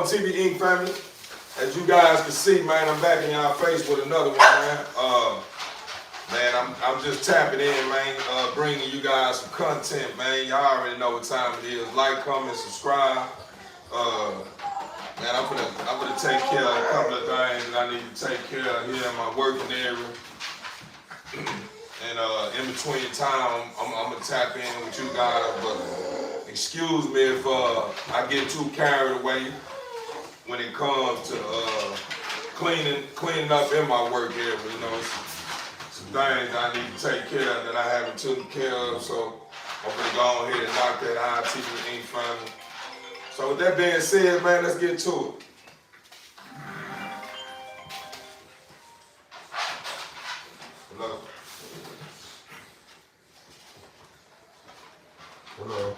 TV Inc. family. As you guys can see, man, I'm back in y'all face with another one, man. Man, I'm just tapping in, man, bringing you guys some content, man. Y'all already know what time it is. Like, comment, subscribe. Man, I'm gonna take care of a couple of things that I need to take care of here in my working area. And in between time, I'm gonna tap in with you guys. But excuse me if I get too carried away when it comes to cleaning up in my work area. You know, some things I need to take care of that I haven't taken care of. So I'm gonna go ahead and knock that out, TV Inc. family. So with that being said, man, let's get to it. Hello. Hello.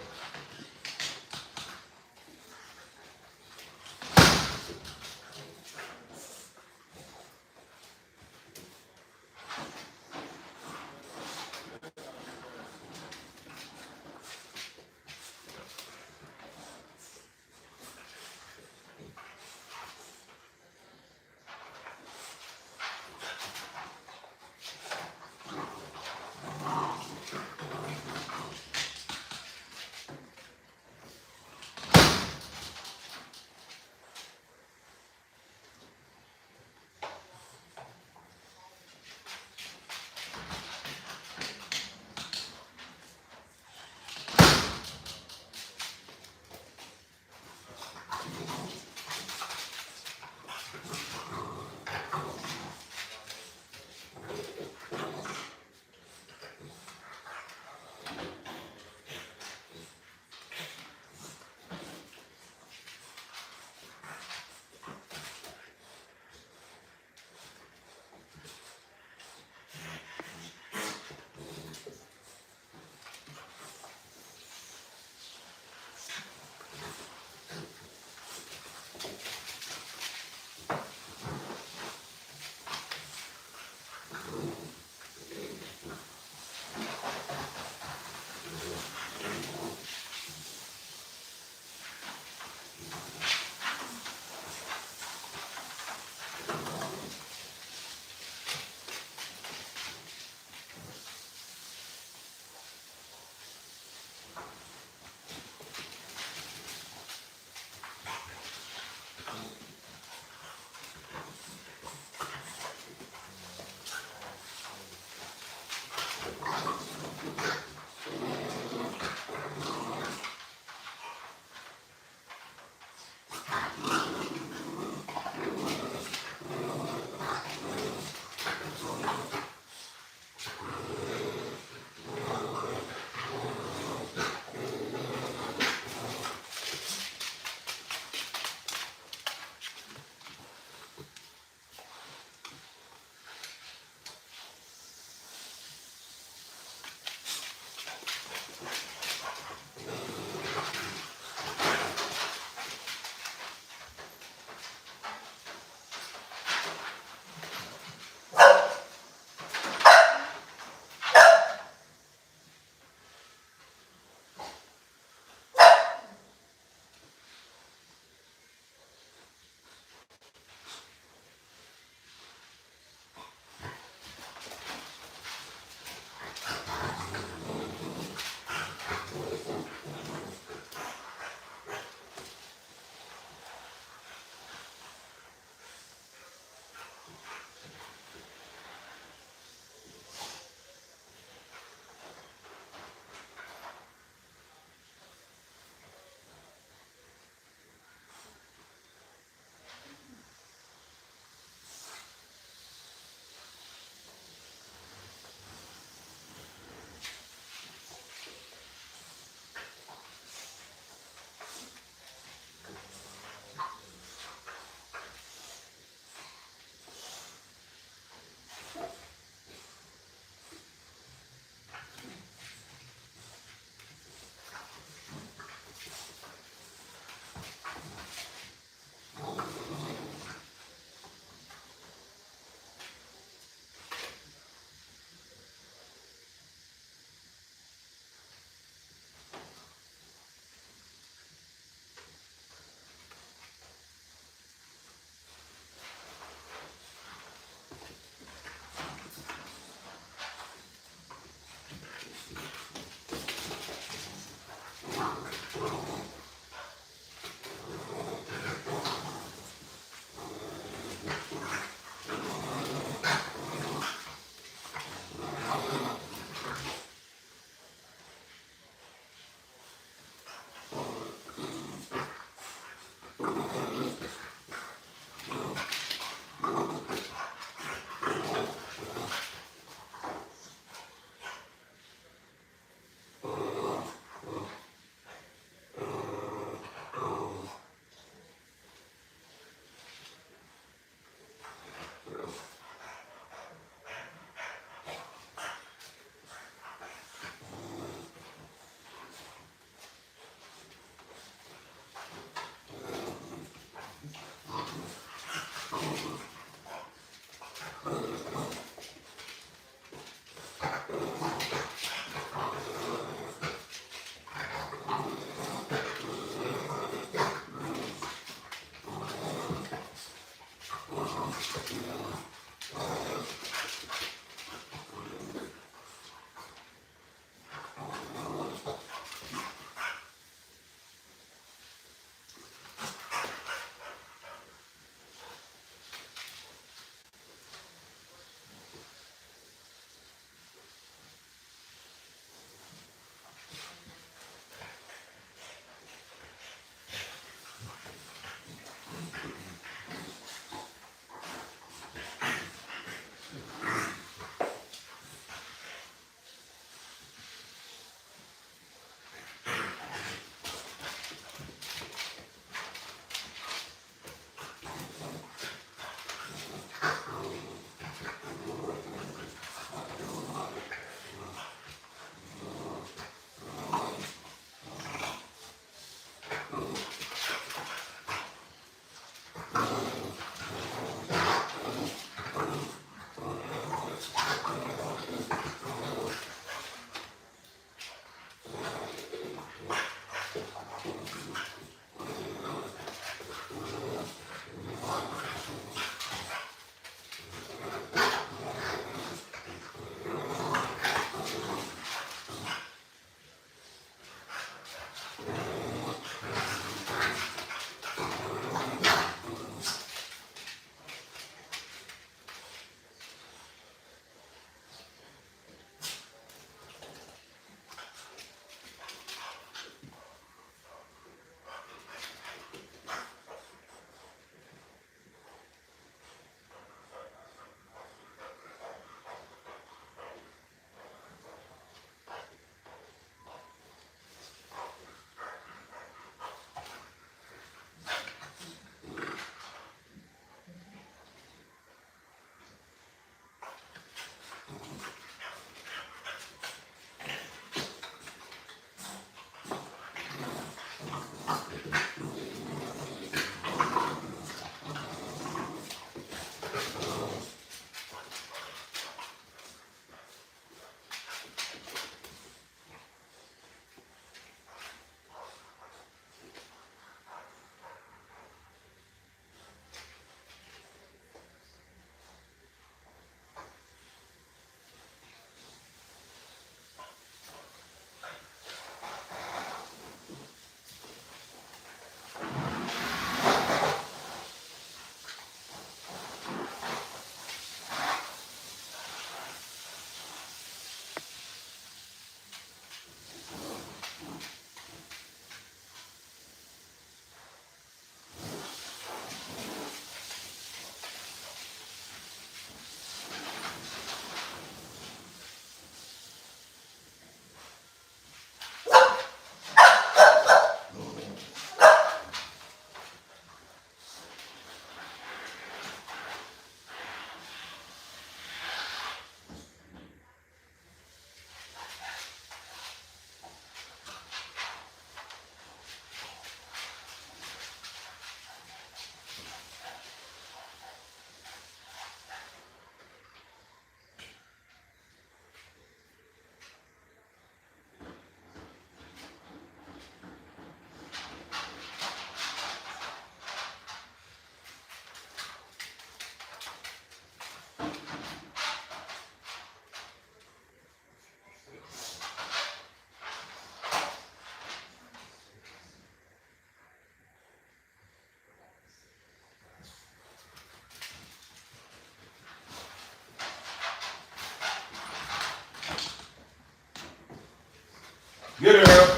Get her here.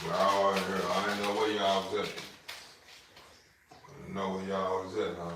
Y'all in here. I didn't know where y'all was at. I didn't know where y'all was at, huh?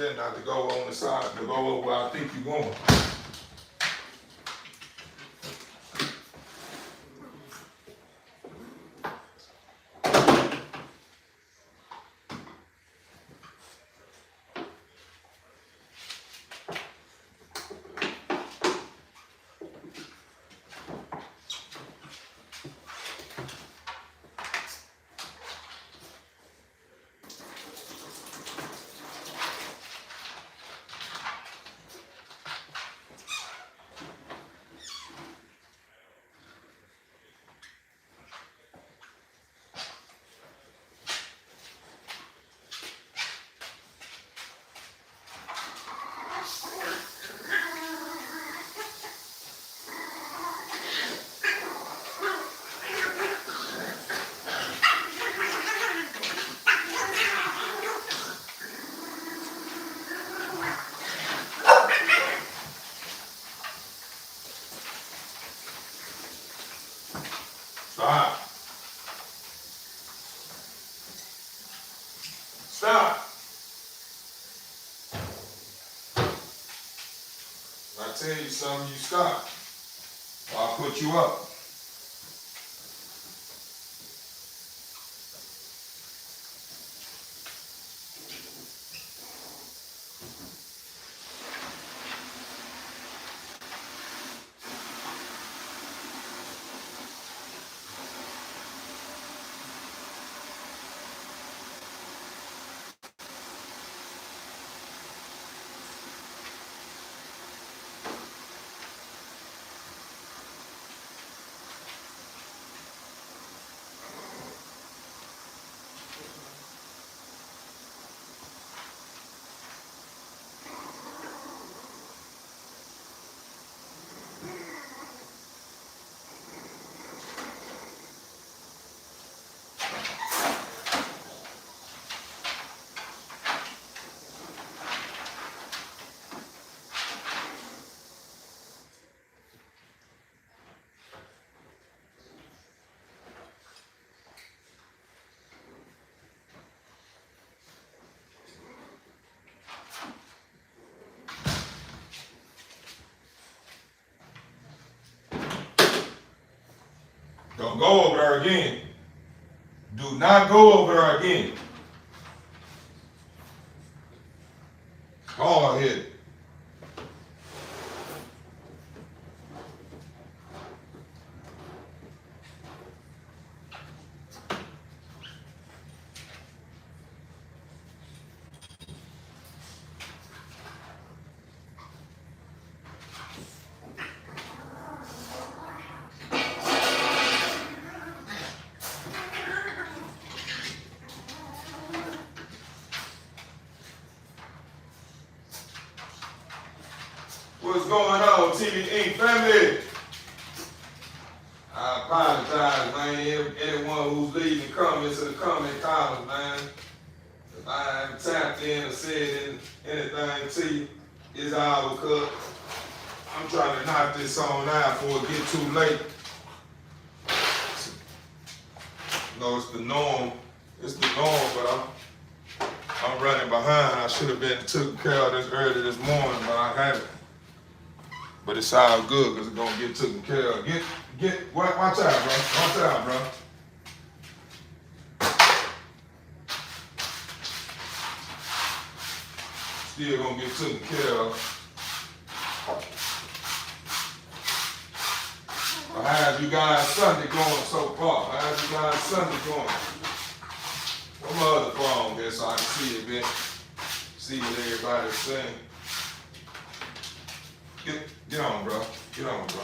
better not to go on the side, to go over where I think you're going. Stop. Stop. When I tell you something, you stop. Or I'll put you up. Don't go over there again. Do not go over there again. Hard headed. What's going on, TV Inc. family? I apologize, man. Anyone who's leaving comments in the comment column, man. If I haven't tapped in or said anything to you, it's all because I'm trying to knock this on out before it get too late. No, it's the norm. It's the norm, but I'm running behind. I should have been taking care of this early this morning, but I haven't. But it's all good because it's gonna get taken care of. Watch out, bro. Watch out, bro. Still gonna get taken care of. How's you guys Sunday going so far? How's you guys Sunday going? Where my other phone there so I can see it, man. See what everybody's saying. Get on, bro. Get on, bro.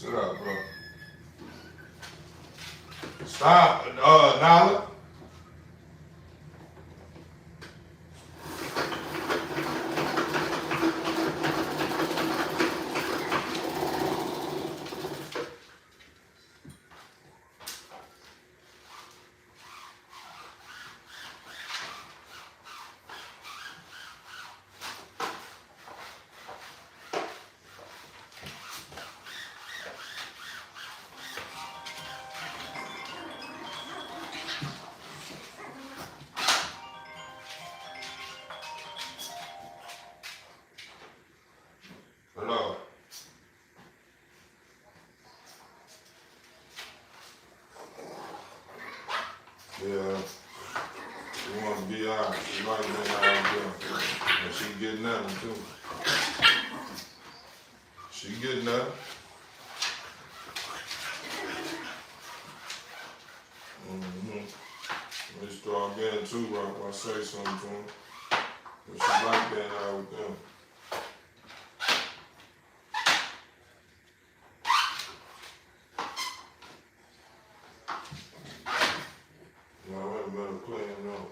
Sit up, bro. Stop, Nala. Hello. Yeah. You want to be out. She might be out there. And she getting nothing too. She getting nothing. They start getting too rough. I say something to him. But she like being out with them. No, I ain't better clean up.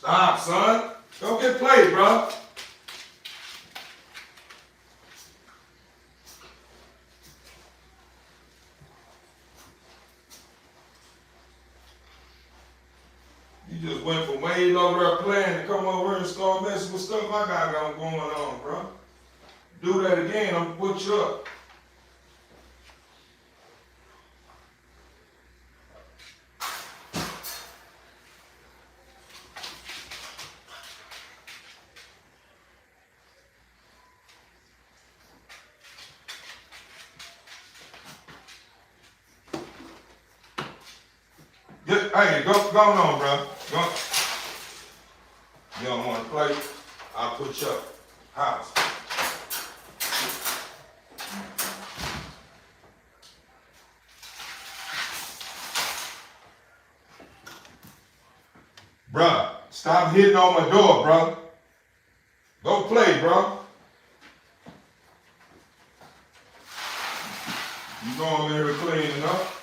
Stop, son. Go get played, bro. You just went from way over there playing to come over here and start messing with stuff I got going on, bro. Do that again, I'm gonna put you up. Hey, go on, bro. Go. You don't want to play? I'll put you up. House. Bruh, stop hitting on my door, bro. Go play, bro. You going there cleaning up?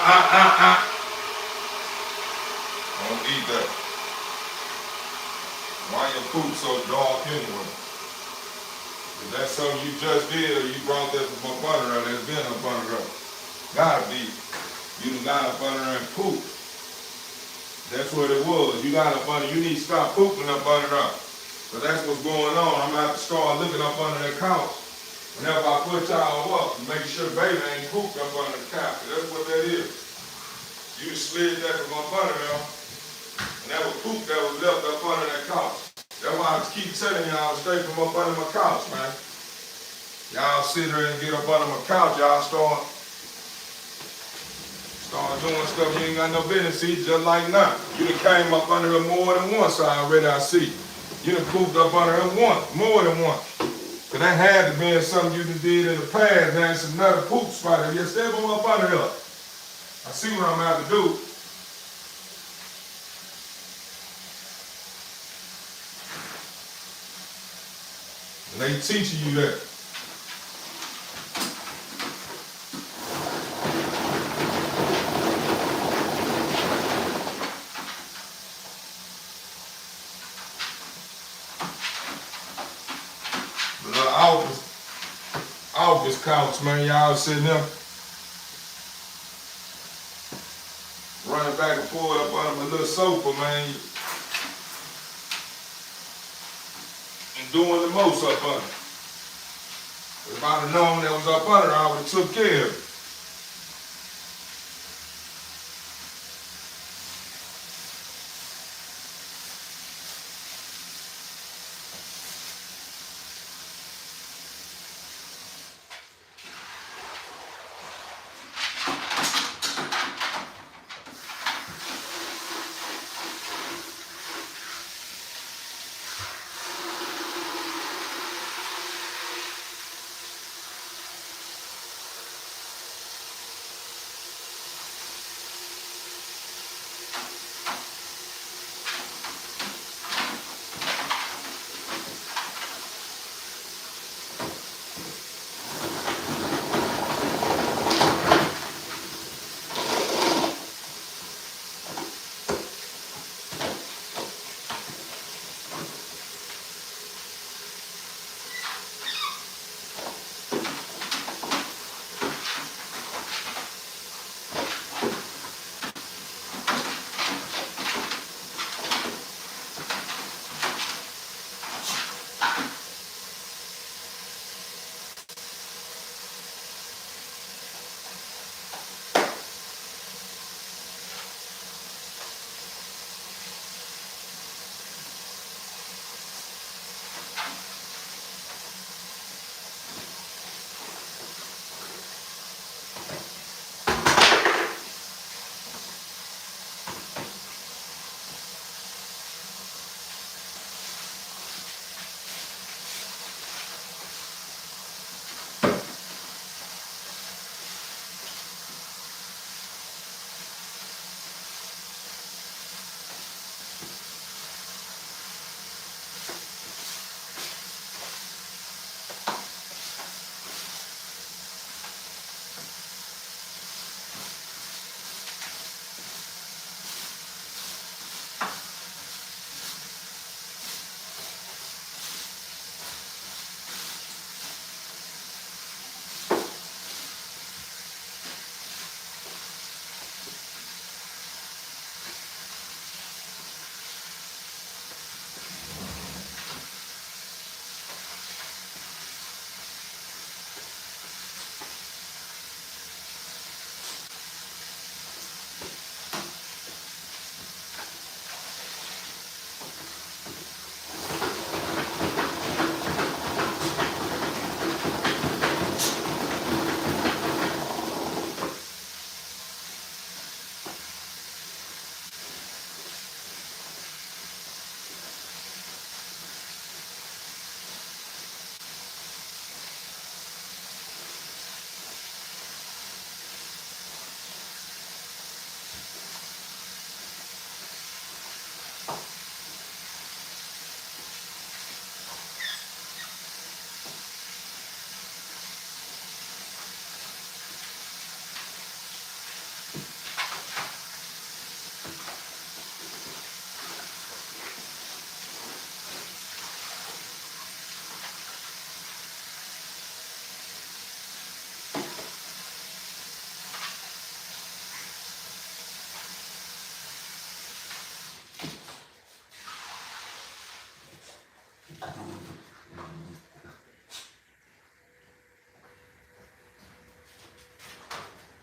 Don't eat that. Why your poop so dark anyway? Is that something you just did or you brought that from up under there that's been up under there? Gotta be. You done got up under there and poop. That's what it was. You got up under, you need to stop pooping up under there. But that's what's going on. I'm gonna have to start looking up under that couch. Whenever I put y'all up, make sure baby ain't pooped up under the couch. That's what that is. You slid that from up under there, and that was poop that was left up under that couch. That's why I keep telling y'all stay from up under my couch, man. Y'all sit there and get up under my couch, y'all start doing stuff you ain't got no business see, just like now. You done came up under her more than once already, I see. You done pooped up under her once, more than once. Cause that had to be something you done did in the past, man. It's another poop spot. If you step them up under her, I see what I'm gonna have to do. And they teaching you that. The little office couch, man. Y'all sitting there running back and forth up under my little sofa, man. And doing the most up under. If I'd have known that was up under, I would have took care of it.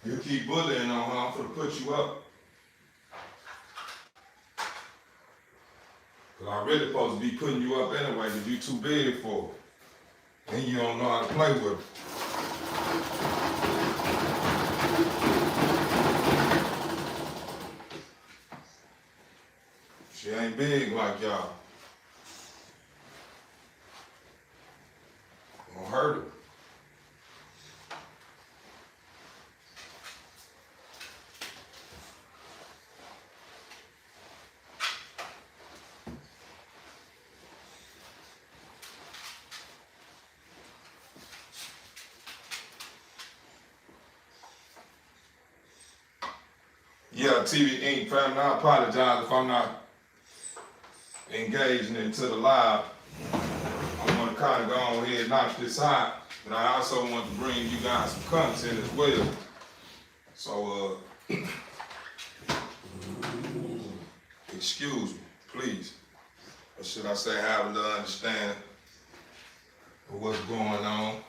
You keep bullying on her, I'm gonna put you up. Cause I really supposed to be putting you up anyway, cause you too big for it. And you don't know how to play with it. She ain't big like y'all. Gonna hurt her. Yeah, TV Inc. family, I apologize if I'm not engaging into the live. I want to kind of go on ahead and knock this out, but I also want to bring you guys some content as well. So, excuse me, please. Or should I say having the understanding of what's going on.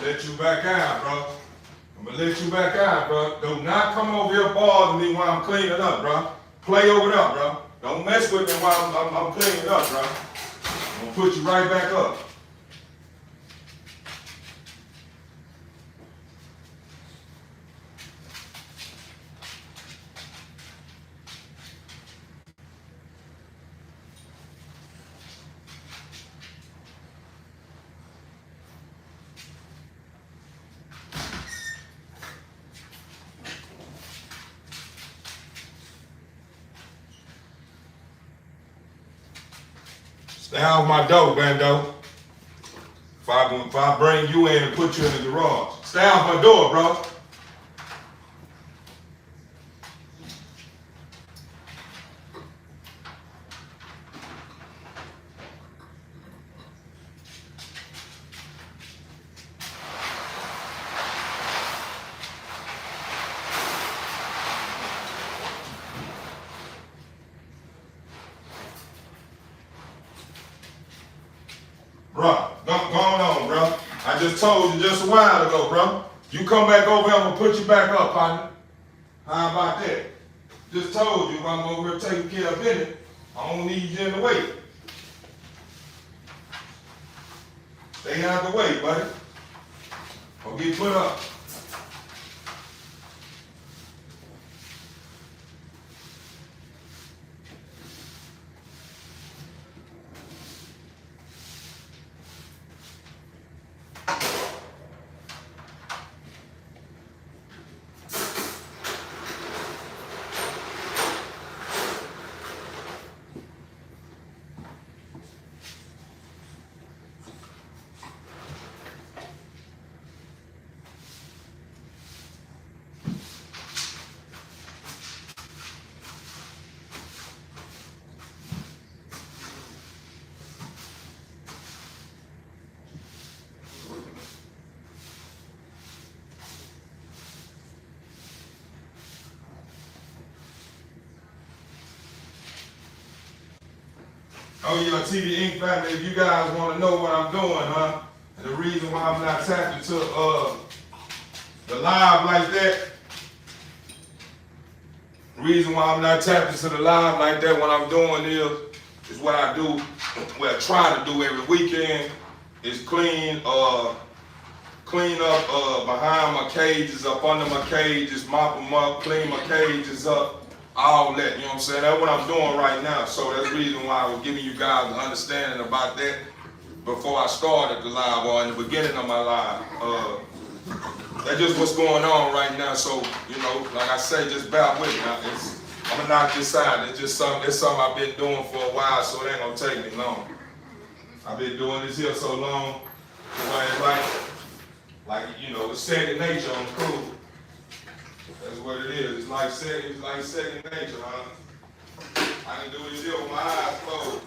let you back out, bro. I'm gonna let you back out, bro. Do not come over here bothering me while I'm cleaning up, bro. Play over there, bro. Don't mess with me while I'm cleaning up, bro. I'm gonna put you right back up. Stay off my door, Bando. If I bring you in and put you in the garage, stay off my door, bro. Bro, go on, bro. I just told you just a while ago, bro. You come back over here, I'm gonna put you back up, partner. How about that? Just told you I'm over here taking care of business. I don't need you in the way. Stay out the way, buddy. Or get put up. Oh yeah, TV Ink family, if you guys want to know what I'm doing, huh? And the reason why I'm not tapped into the live like that, the reason why I'm not tapped into the live like that, what I'm doing is what I do, what I try to do every weekend, is clean up behind my cages, up under my cages, mop them up, clean my cages up. All that, you know what I'm saying? That's what I'm doing right now. So that's the reason why I was giving you guys an understanding about that before I started the live or in the beginning of my live. That's just what's going on right now. So, you know, like I say, just bear with me. I'm gonna knock this out. It's something I've been doing for a while, so it ain't gonna take me long. I've been doing this here so long, like you know, it's second nature on the crew. That's what it is. It's like second nature, huh? I can do this here with my eyes closed.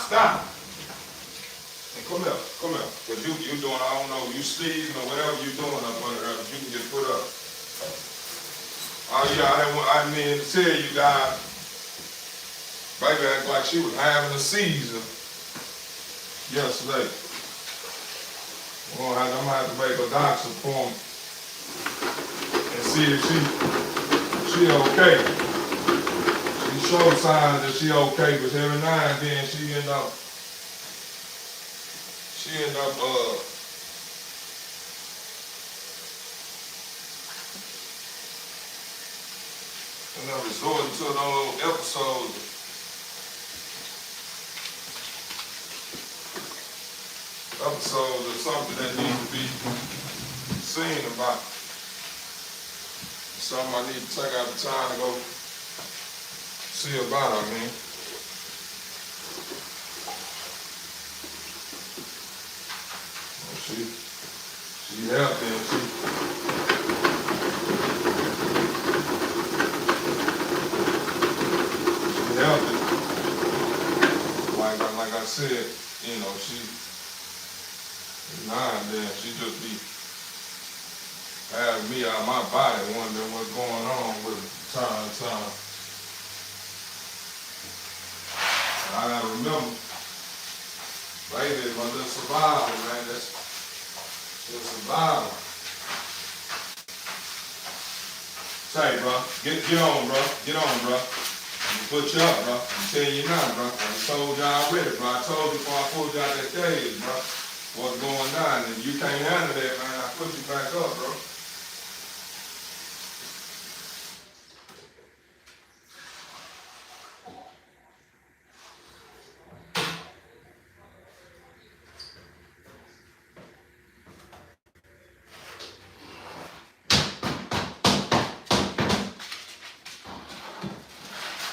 Stop. And come here. Cause you doing, I don't know, you sneezing or whatever you doing up under there, you can just put up. Oh yeah, I mean to tell you guys, baby act like she was having a seizure yesterday. I'm gonna have to make a doctor's appointment and see if she okay. She shows signs that she okay, but every now and then she end up And I'm resorting to those episodes of something that needs to be seen about. Something I need to take out the time to go see about, I mean. She healthy and she healthy. Like I said, you know, she now and then she just be having me out of my body wondering what's going on with her time to time. And I gotta remember, baby is my little survival, man. That's survival. Say, bro, get on, bro. Get on, bro. I'm gonna put you up, bro. I'm telling you now, bro. I told you already, bro. I told you before I pulled you out that stage, bro. What's going on? And you can't handle that, man. I put you back up, bro.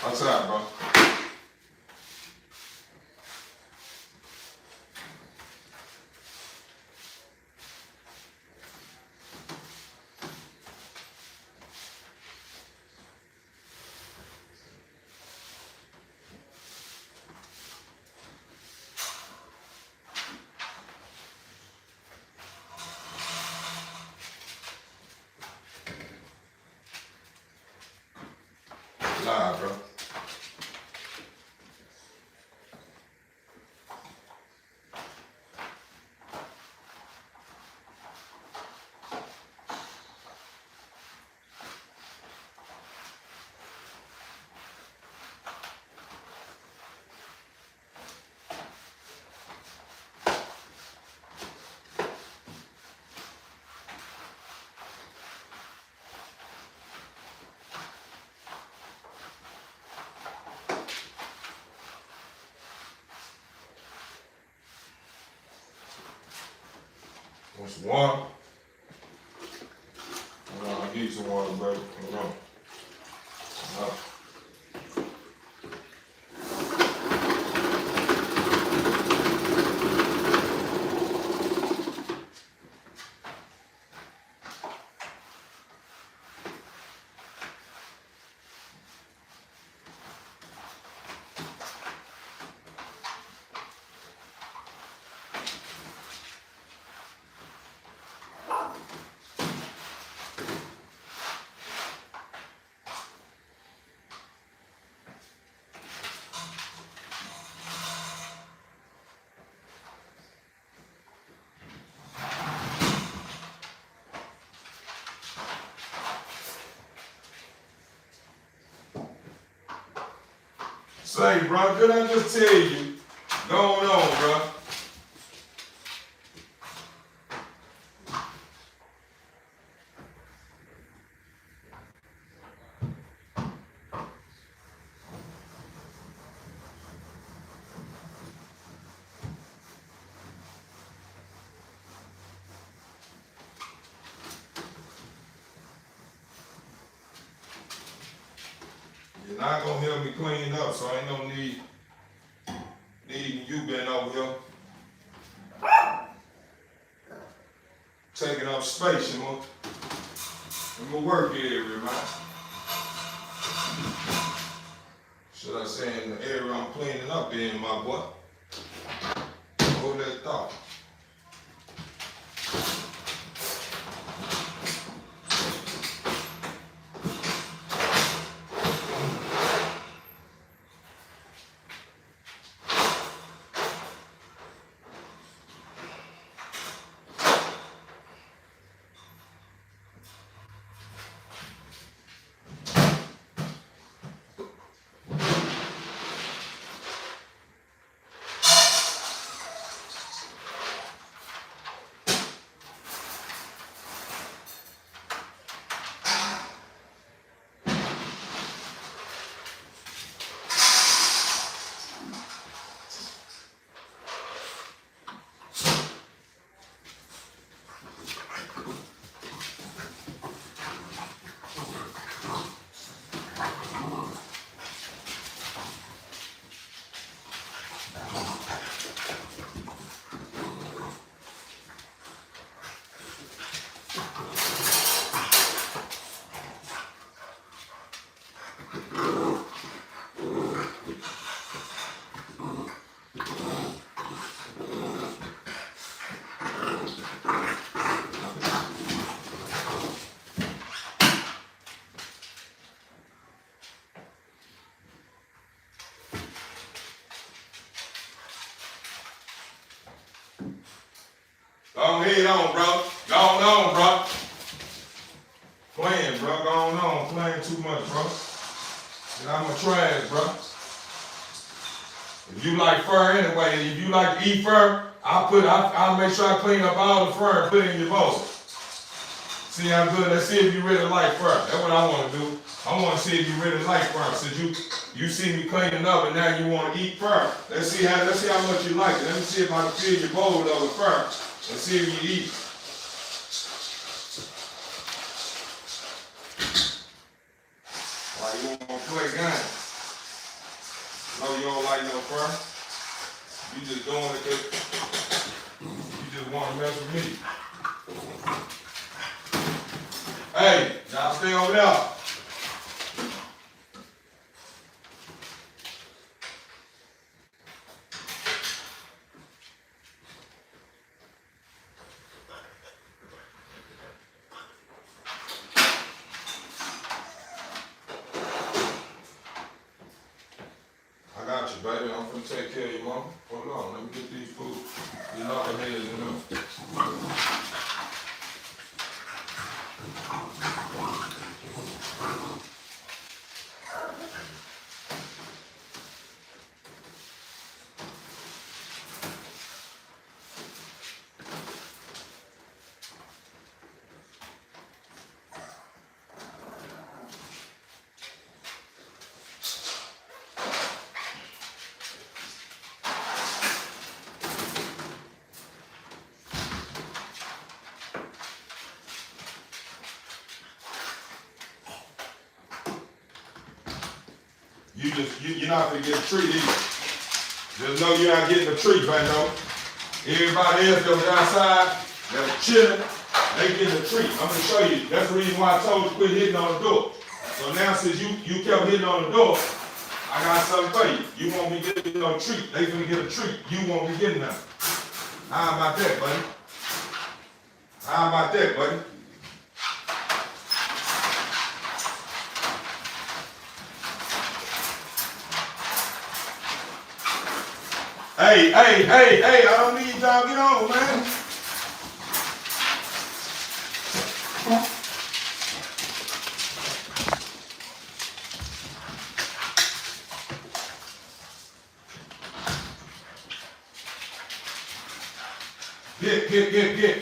What's up, bro? Live, bro. Want some water? I'll give you some water, baby. Hold on. Say, bro, did I just tell you? Going on, bro. You're not gonna help me clean up, so ain't no need you been over here taking up space, you know. In my work area, man. Should I say in the area I'm cleaning up in, my boy? Hold that thought. Go ahead on, bro. Go on, bro. Playing, bro. Go on. Playing too much, bro. And I'm a trash, bro. If you like fur anyway, if you like to eat fur, I'll make sure I clean up all the fur and put it in your bowl. See how good? Let's see if you really like fur. That's what I want to do. I want to see if you really like fur. Since you see me cleaning up and now you want to eat fur. Let's see how much you like it. Let me see if I can fill your bowl up with fur and see if you eat. Why you want to play games? No, you don't like no fur. You just doing it because you just want to mess with me. Hey, y'all stay over there. I got you, baby. I'm finna take care of you, mama. Hold on, let me get these food. You know what it is, you know. You're not gonna get a treat either. Just know you're not getting a treat right now. Everybody else that was outside, that was chilling, they getting a treat. I'm gonna show you. That's the reason why I told you to quit hitting on the door. So now since you kept hitting on the door, I got something for you. You won't be getting no treat. They gonna get a treat. You won't be getting nothing. How about that, buddy? How about that, buddy? Hey, I don't need y'all to get on, man. Get.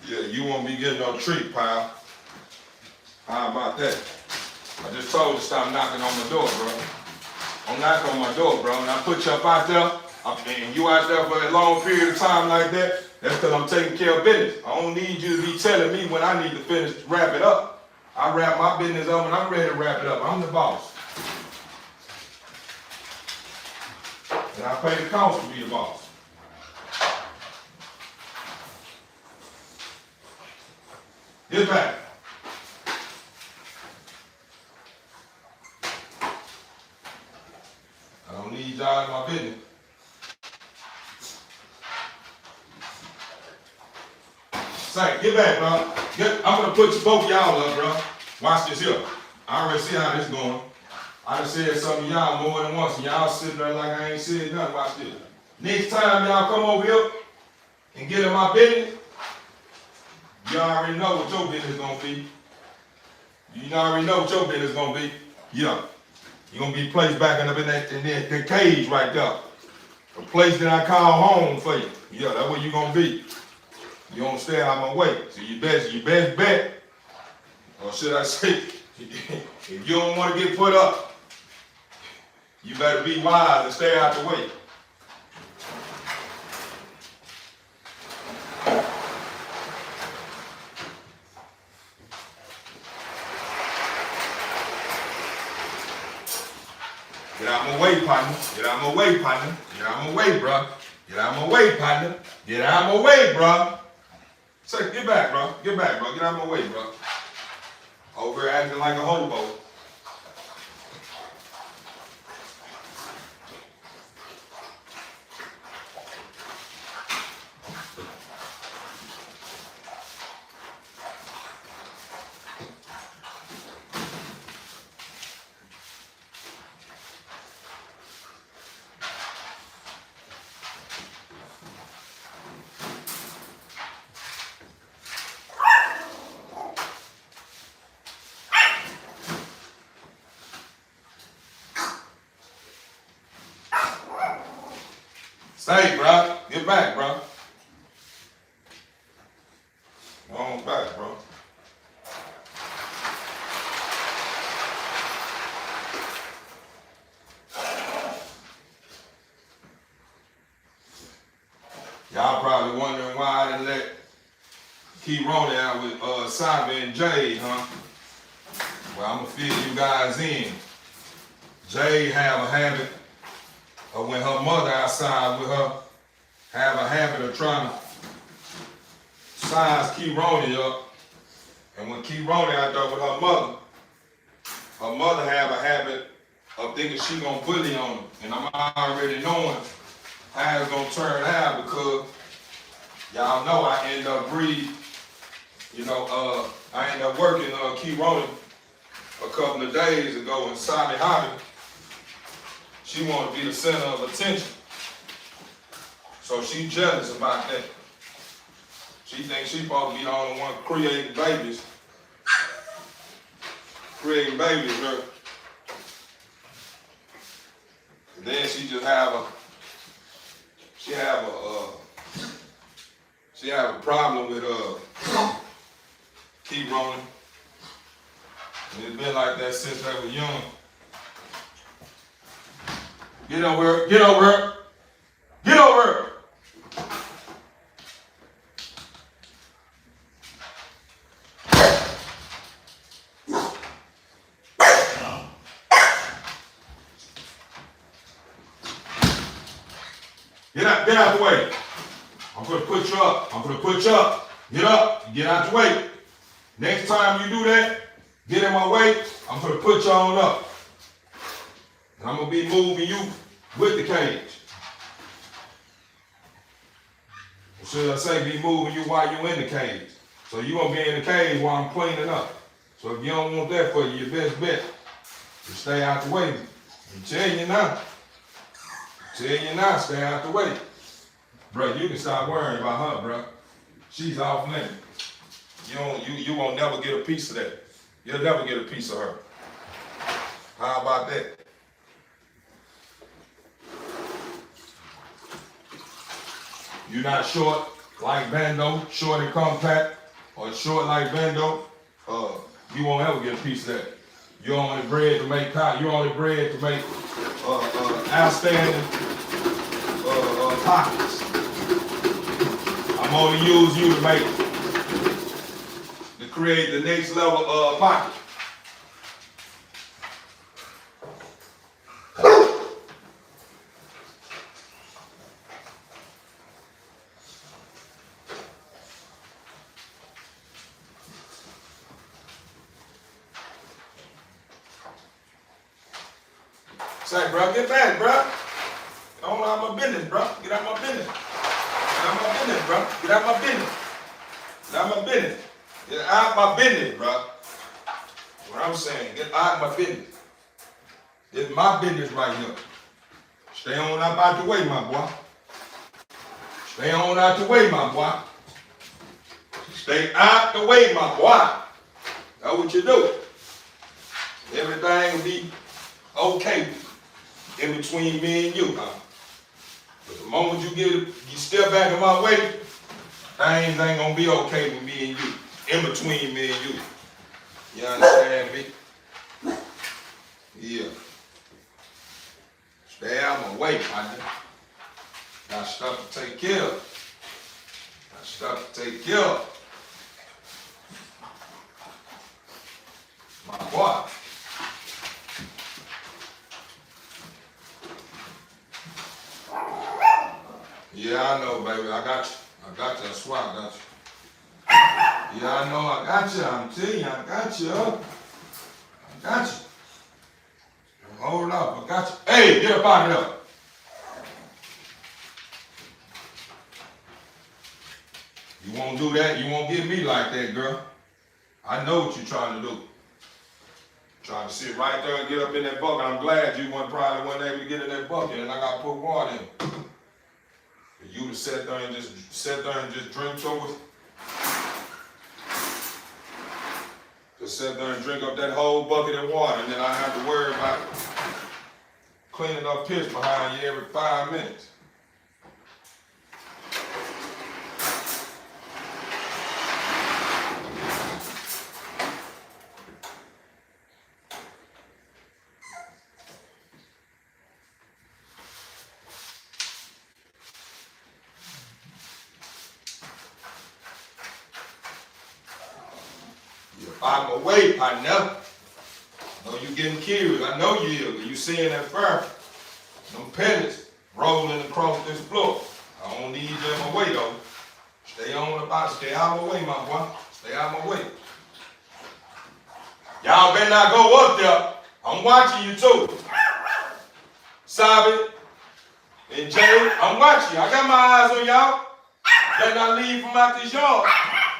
Yeah, you won't be getting no treat, pal. How about that? I just told you to stop knocking on my door, bro. Don't knock on my door, bro. And I put you up out there, and you out there for a long period of time like that, that's because I'm taking care of business. I don't need you to be telling me when I need to wrap it up. I wrap my business up when I'm ready to wrap it up. I'm the boss. And I pay the cost to be the boss. Get back. I don't need y'all in my business. Say, get back, bro. I'm gonna put both y'all up, bro. Watch this here. I already see how this going. I done said something to y'all more than once, and y'all sitting there like I ain't said nothing. Watch this. Next time y'all come over here and get in my business, you already know what your business gonna be. You already know what your business gonna be. Yeah. You're gonna be placed back in the cage right there. A place that I call home for you. Yeah, that's where you're gonna be. You don't stay out of my way. So your best bet, or should I say, if you don't want to get put up, you better be wise and stay out the way. Get out my way, partner. Get out my way, partner. Get out my way, bro. Get out my way, partner. Get out my way, bro. Say, get back, bro. Get back, bro. Get out my way, bro. Over here acting like a hobo. Stay, bro. Get back, bro. Go on back, bro. Y'all probably wondering why I didn't let Key Ronnie out with Simon and Jade, huh? Well, I'm gonna fill you guys in. Jade have a habit of when her mother outside with her, have a habit of trying to size Key Ronnie up. And when Key Ronnie out there with her mother have a habit of thinking she gonna bully on him. And I'm already knowing how it's gonna turn out because y'all know I end up I ended up working Key Ronnie a couple of days ago, and Sabi Hobby, she wanted to be the center of attention. So she jealous about that. She thinks she supposed to be the only one creating babies. Girl. And then she just have a problem with Key Ronnie. And it's been like that since they were young. Get over her. Get over her. Get over her. Get out the way. I'm gonna put you up. I'm gonna put you up. Get up. Get out the way. Next time you do that, get in my way, I'm gonna put you on up. And I'm gonna be moving you with the cage. Or should I say be moving you while you're in the cage? So you're gonna be in the cage while I'm cleaning up. So if you don't want that for you, your best bet is stay out the way. I'm telling you now. Stay out the way. Bro, you can stop worrying about her, bro. She's off limit. You won't never get a piece of that. You'll never get a piece of her. How about that? You're not short like Bando, short and compact, or short like Bando, you won't ever get a piece of that. You're only bred to make outstanding pockets. I'm only use you to create the next level of pocket. Say, bro, get back, bro. Don't out my business, bro. Get out my business. Get out my business, bro. Get out my business. Get out my business. Get out my business, bro. What I'm saying, get out my business. It's my business right here. Stay on out the way, my boy. Stay on out the way, my boy. Stay out the way, my boy. That's what you do. Everything will be okay in between me and you, huh? But the moment you step back in my way, things ain't gonna be okay with me and you. In between me and you. You understand me? Yeah. Stay out my way, partner. Got stuff to take care of. Got stuff to take care of. My boy. Yeah, I know, baby. I got you. I swear I got you. Yeah, I know I got you. I'm telling you, I got you. I got you. Hold up, I got you. Hey, get up out of here. You won't do that. You won't get me like that, girl. I know what you're trying to do. Trying to sit right there and get up in that bucket. I'm glad you probably wasn't able to get in that bucket, and I got to put water in. You to sit there and just drink to it. Just sit there and drink up that whole bucket of water, and then I have to worry about cleaning up piss behind you every 5 minutes. Out my way, partner. Know you getting killed. I know you is. You seeing that fire. Them pellets rolling across this floor. I don't need you in my way though. Stay on about, stay out of my way, my boy. Stay out of my way. Y'all better not go up there. I'm watching you too. Sabi and Jay, I'm watching you. I got my eyes on y'all. Better not leave from out this yard.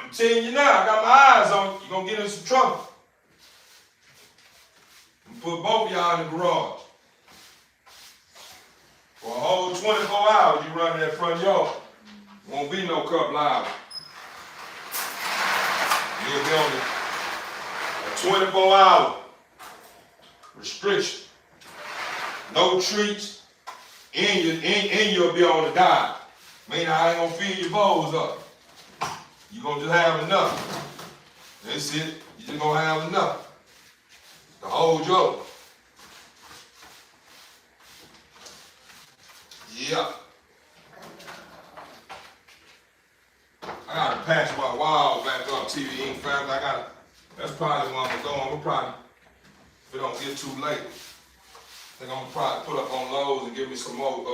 I'm telling you now, I got my eyes on you. You're gonna get in some trouble. I'm gonna put both of y'all in the garage. For a whole 24 hours, you run that front yard. Won't be no couple hours. You'll be on a 24-hour restriction. No treats, and you'll be on the diet. Meaning I ain't gonna fill your bowls up. You're gonna just have enough. That's it. You're just gonna have enough to hold you over. Yeah. I gotta patch my wall back up, TV Inc. family. That's probably what I'm gonna go. I'm gonna probably, if it don't get too late, I think I'm gonna probably put up on Lowe's and give me some more,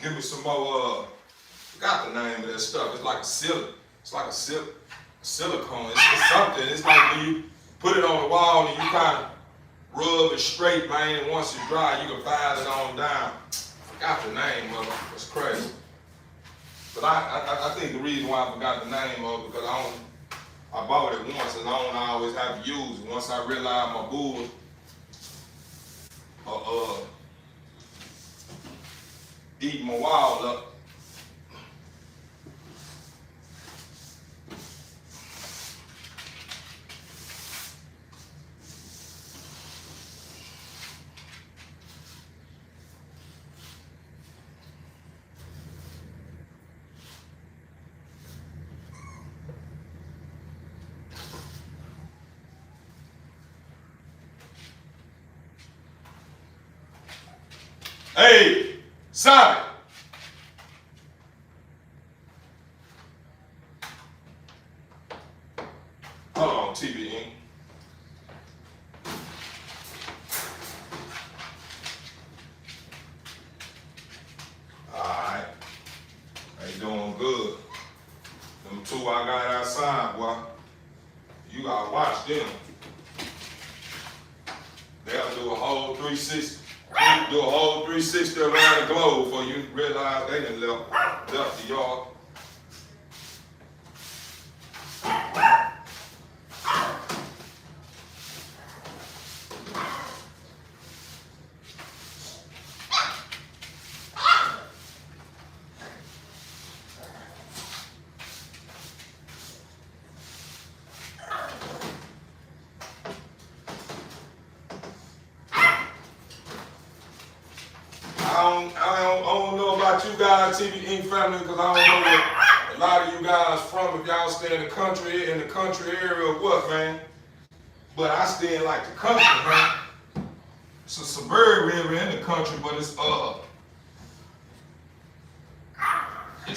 give me some more, forgot the name of that stuff. It's like a silicone. It's like a silicone. It's something. It's like when you put it on the wall and you kind of rub it straight, man, and once it's dry, you can file it on down. Forgot the name of it. It's crazy. But I think the reason why I forgot the name of it because I bought it once and I don't always have to use it. Once I realized my boo eating my wall up. Hey, Simon. Hold on, TV Inc. Alright. They doing good. Them two I got outside, boy. You gotta watch them. They'll do a whole 360. Do a whole 360 around the globe before you realize they done left the yard. I don't know about you guys, TV Inc. family, because I don't know where a lot of you guys from, if y'all stay in the country area or what, man. But I stay in like the country, man. It's a suburban area in the country, but it's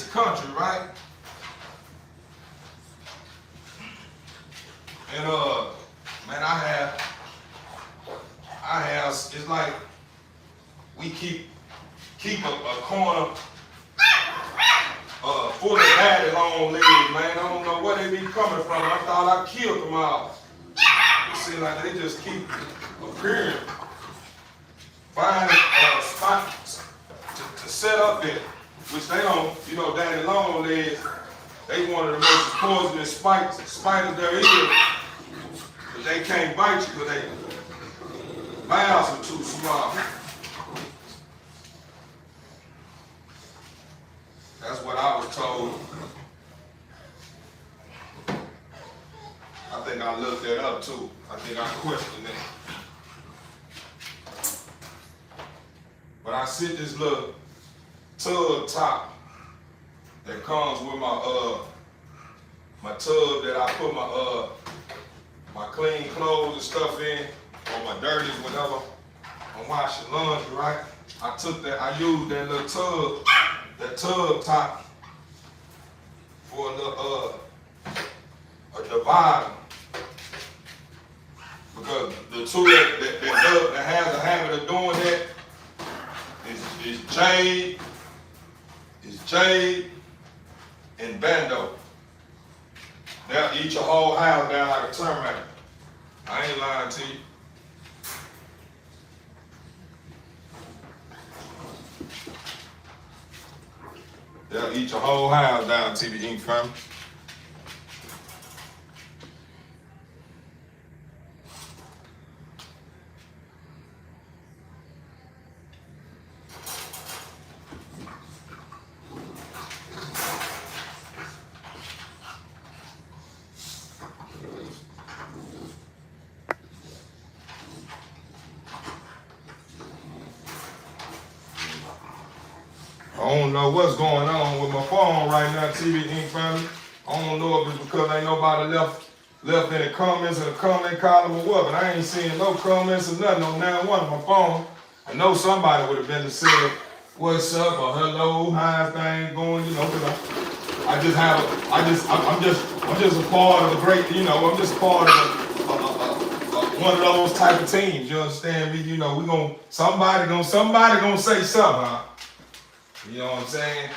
country, right? And man, I have, it's like we keep a corner full of daddy long legs, man. I don't know where they be coming from. I thought I killed them all. It seems like they just keep appearing, finding spots to set up in, which they don't, daddy long legs, they one of the most poisonous spiders there is. But they can't bite you because they mouths are too small. That's what I was told. I think I looked that up too. I think I questioned it. But I see this little tub top that comes with my my tub that I put my clean clothes and stuff in, or my dirties, whatever. I'm washing laundry, right? I used that little tub, that tub top for a divider. Because the two that has a habit of doing that is Jade and Bando. They'll eat your whole house down like a termite. I ain't lying to you. They'll eat your whole house down, TV Ink family. I don't know what's going on with my phone right now, TV Ink family. I don't know if it's because ain't nobody left any comments in the comment column or what, but I ain't seeing no comments or nothing on now one of my phone. I know somebody would have been to say what's up or hello, how's things going, you know, because I'm just a part of a great, you know, I'm just part of one of those type of teams, you understand me? You know, somebody gonna say something, huh? You know what I'm saying?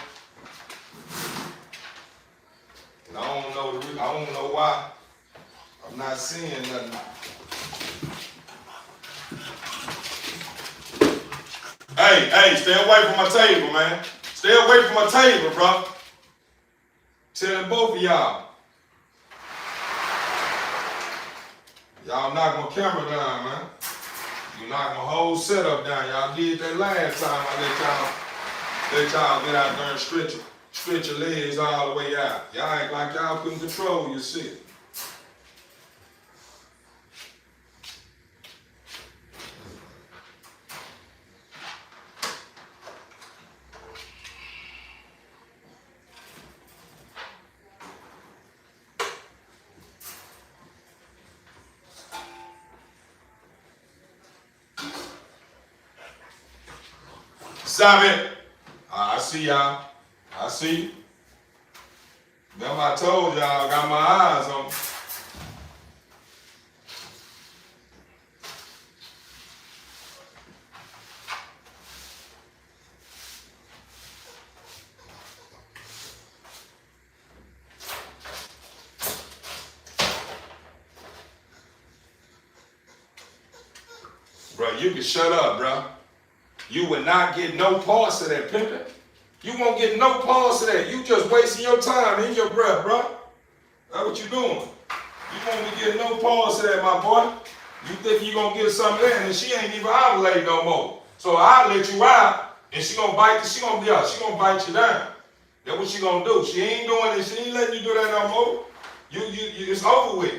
And I don't know why I'm not seeing nothing. Hey, stay away from my table, man. Stay away from my table, bro. Telling both of y'all. Y'all knock my camera down, man. You knock my whole setup down. Y'all did that last time I let y'all get out there and stretch your legs all the way out. Y'all act like y'all couldn't control yourself. Stop it. I see y'all. I see you. Remember I told y'all I got my eyes on. Bro, you can shut up, bro. You will not get no parts of that pimping. You won't get no parts of that. You just wasting your time and your breath, bro. That's what you doing. You won't be getting no parts of that, my boy. You think you gonna get some of that, and she ain't even ovulating no more. So I'll let you out, and she gonna bite you down. That's what she gonna do. She ain't doing it. She ain't letting you do that no more. It's over with.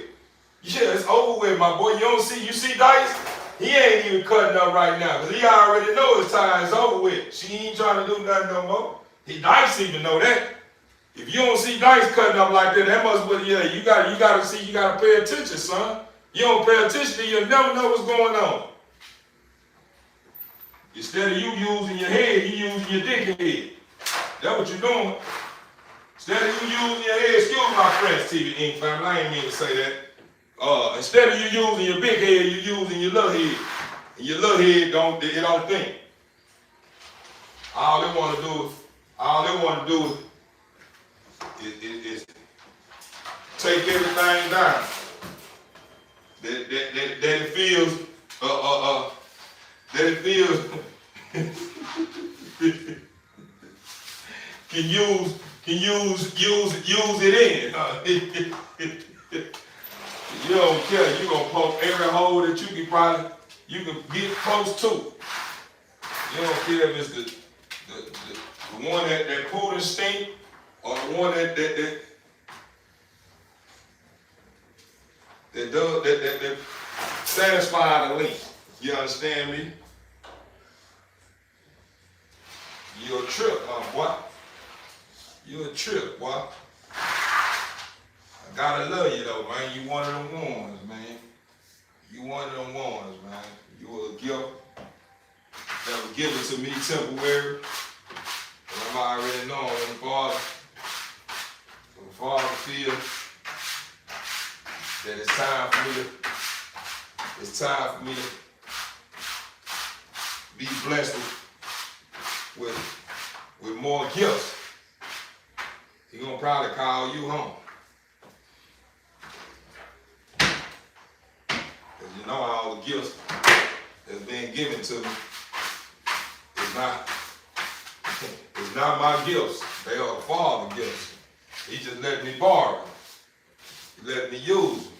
Yeah, it's over with, my boy. You see Dice? He ain't even cutting up right now, because he already know his time is over with. She ain't trying to do nothing no more. Dice even know that. If you don't see Dice cutting up like that, that must be, yeah, you gotta pay attention, son. You don't pay attention, you'll never know what's going on. Instead of you using your head, you using your dick head. That's what you're doing. Instead of you using your head, excuse my French, TV Ink family, I ain't mean to say that. Instead of you using your big head, you using your little head. And your little head don't think. All they want to do is take everything down. That it feels can use it in. You don't care. You gonna poke every hole that you can get close to. You don't care if it's the one that pulled and stink, or the one that satisfy the least. You understand me? You're a trip, boy. You're a trip, boy. Gotta love you though, man. You one of them ones, man. You one of them ones, man. You a gift that was given to me temporary. And I'm already knowing when the Father feels that it's time for me to be blessed with more gifts. He gonna probably call you home. Cause you know all the gifts that's been given to me is not my gifts. They are the Father's gifts. He just let me borrow them. He let me use them.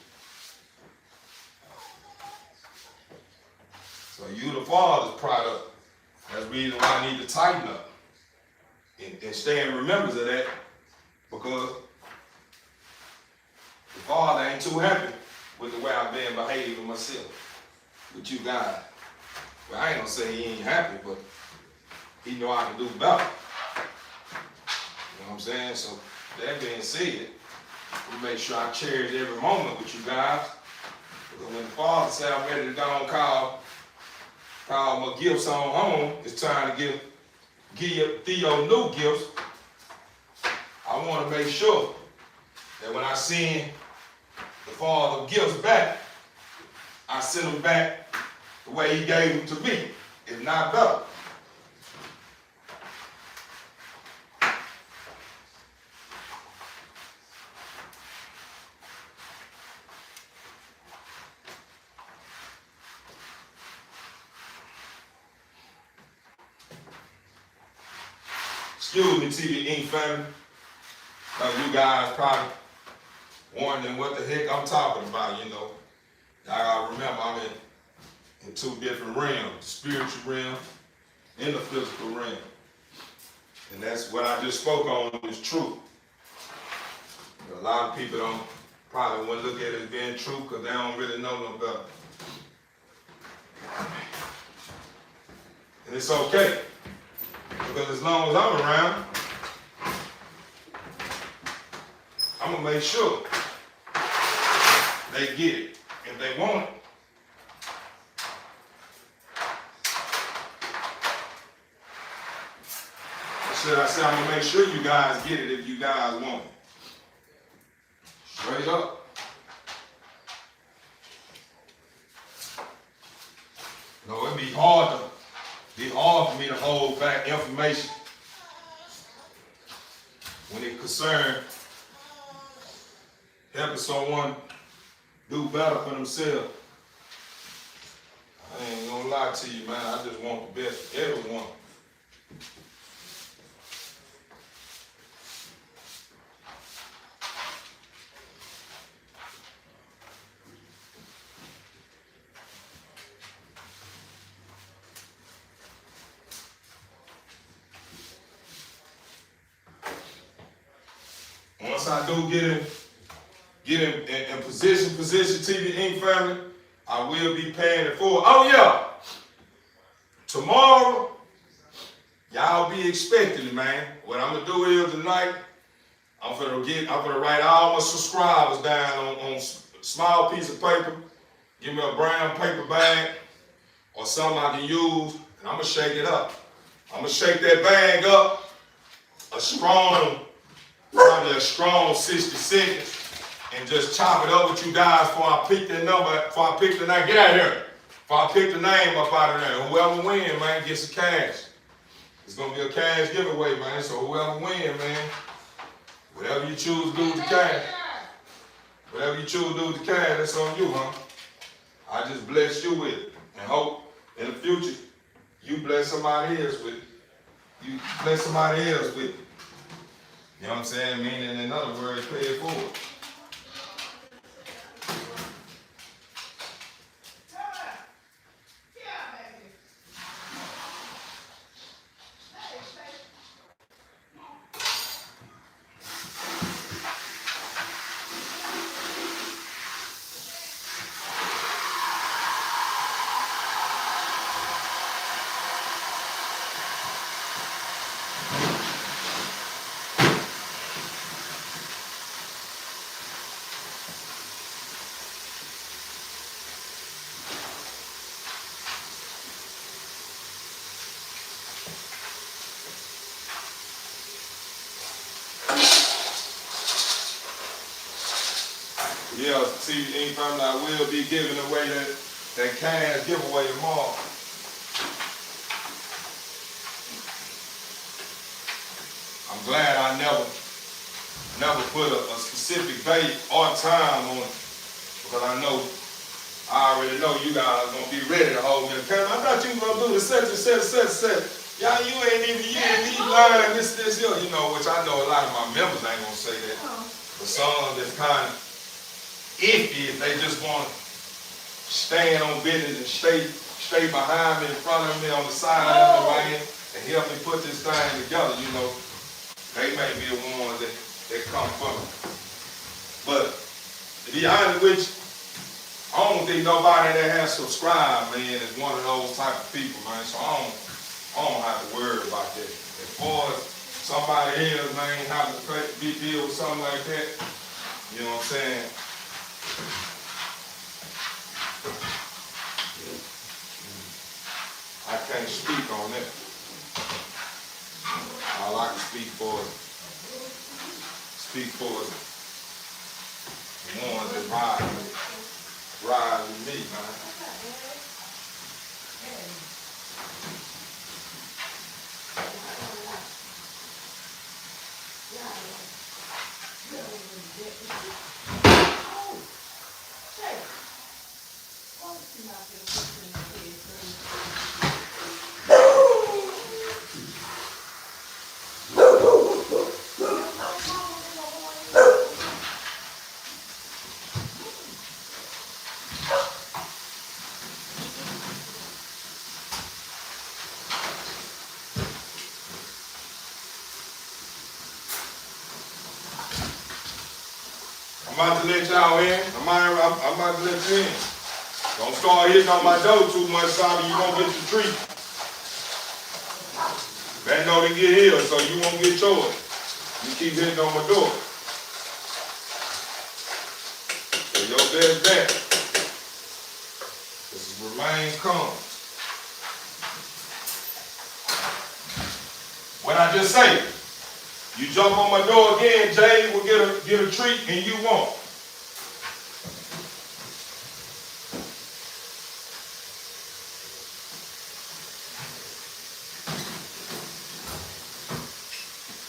So you the Father's product. That's the reason why I need to tighten up and stay in remembrance of that, because the Father ain't too happy with the way I've been behaving myself with you guys. Well, I ain't gonna say he ain't happy, but he know I can do better. You know what I'm saying? So that being said, we make sure I cherish every moment with you guys. Because when the Father said I'm ready to go and call my gifts on home, it's time to give Theo new gifts. I want to make sure that when I send the Father gifts back, I send them back the way he gave them to me, if not better. Excuse me, TV Inc. family. You guys probably wondering what the heck I'm talking about, you know. Y'all gotta remember I'm in two different realms, the spiritual realm and the physical realm. And that's what I just spoke on is truth. A lot of people probably wouldn't look at it as being true because they don't really know no better. And it's okay. Because as long as I'm around, I'm going to make sure they get it if they want it. Should I say I'm going to make sure you guys get it if you guys want it? Straight up. No, it'd be hard for me to hold back information when it concerns helping someone do better for themselves. I ain't gonna lie to you, man. I just want the best for everyone. Once I do get in position, TV Inc. family, I will be paying it forward. Oh yeah, tomorrow, y'all be expecting it, man. What I'm gonna do is tonight, I'm gonna write all my subscribers down on a small piece of paper. Give me a brown paper bag or something I can use, and I'm gonna shake it up. I'm gonna shake that bag up, probably a strong 60 seconds, and just chop it up with you guys before I pick that number, before I pick the name. Get out of here. Before I pick the name up out of there. Whoever wins, man, gets some cash. It's gonna be a cash giveaway, man. So whoever wins, man, whatever you choose to do with the cash, that's on you, huh? I just bless you with it, and hope in the future you bless somebody else with it. You know what I'm saying? Meaning, in other words, pay it forward. else. CBE family, I will be giving away that cash giveaway tomorrow. I'm glad I never put a specific date or time on it, because I already know you guys are gonna be ready to hold me accountable. I thought you were gonna do the such and such. Y'all, you ain't lying, this, here, which I know a lot of my members ain't gonna say that. But some that's kind of iffy if they just want to stand on business and stay behind me, in front of me, on the side of me, man, and help me put this thing together, They may be the ones that come from me. But to be honest with you, I don't think nobody that has subscribed, man, is one of those type of people, man. So I don't have to worry about that. As far as somebody else, man, have to be deal with something like that, you know what I'm saying? I can't speak on that. All I can speak for is the ones that ride with me, man. I'm about to let y'all in. I'm about to let you in. Don't start hitting on my door too much, Simon. You won't get your treat. Better know to get here so you won't get yours. You keep hitting on my door. So your best bet is to remain calm. What I just say, you jump on my door again, Jay will get a treat and you won't.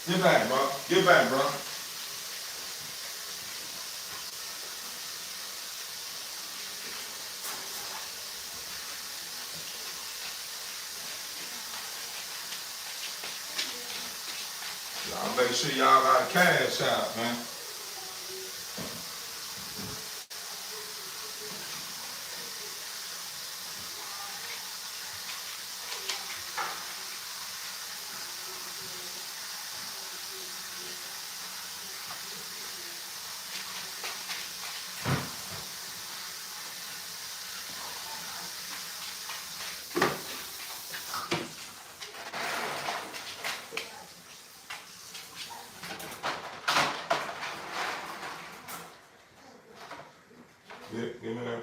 Get back, bro. Get back, bro. Y'all make sure y'all got cash out, man. Give me that.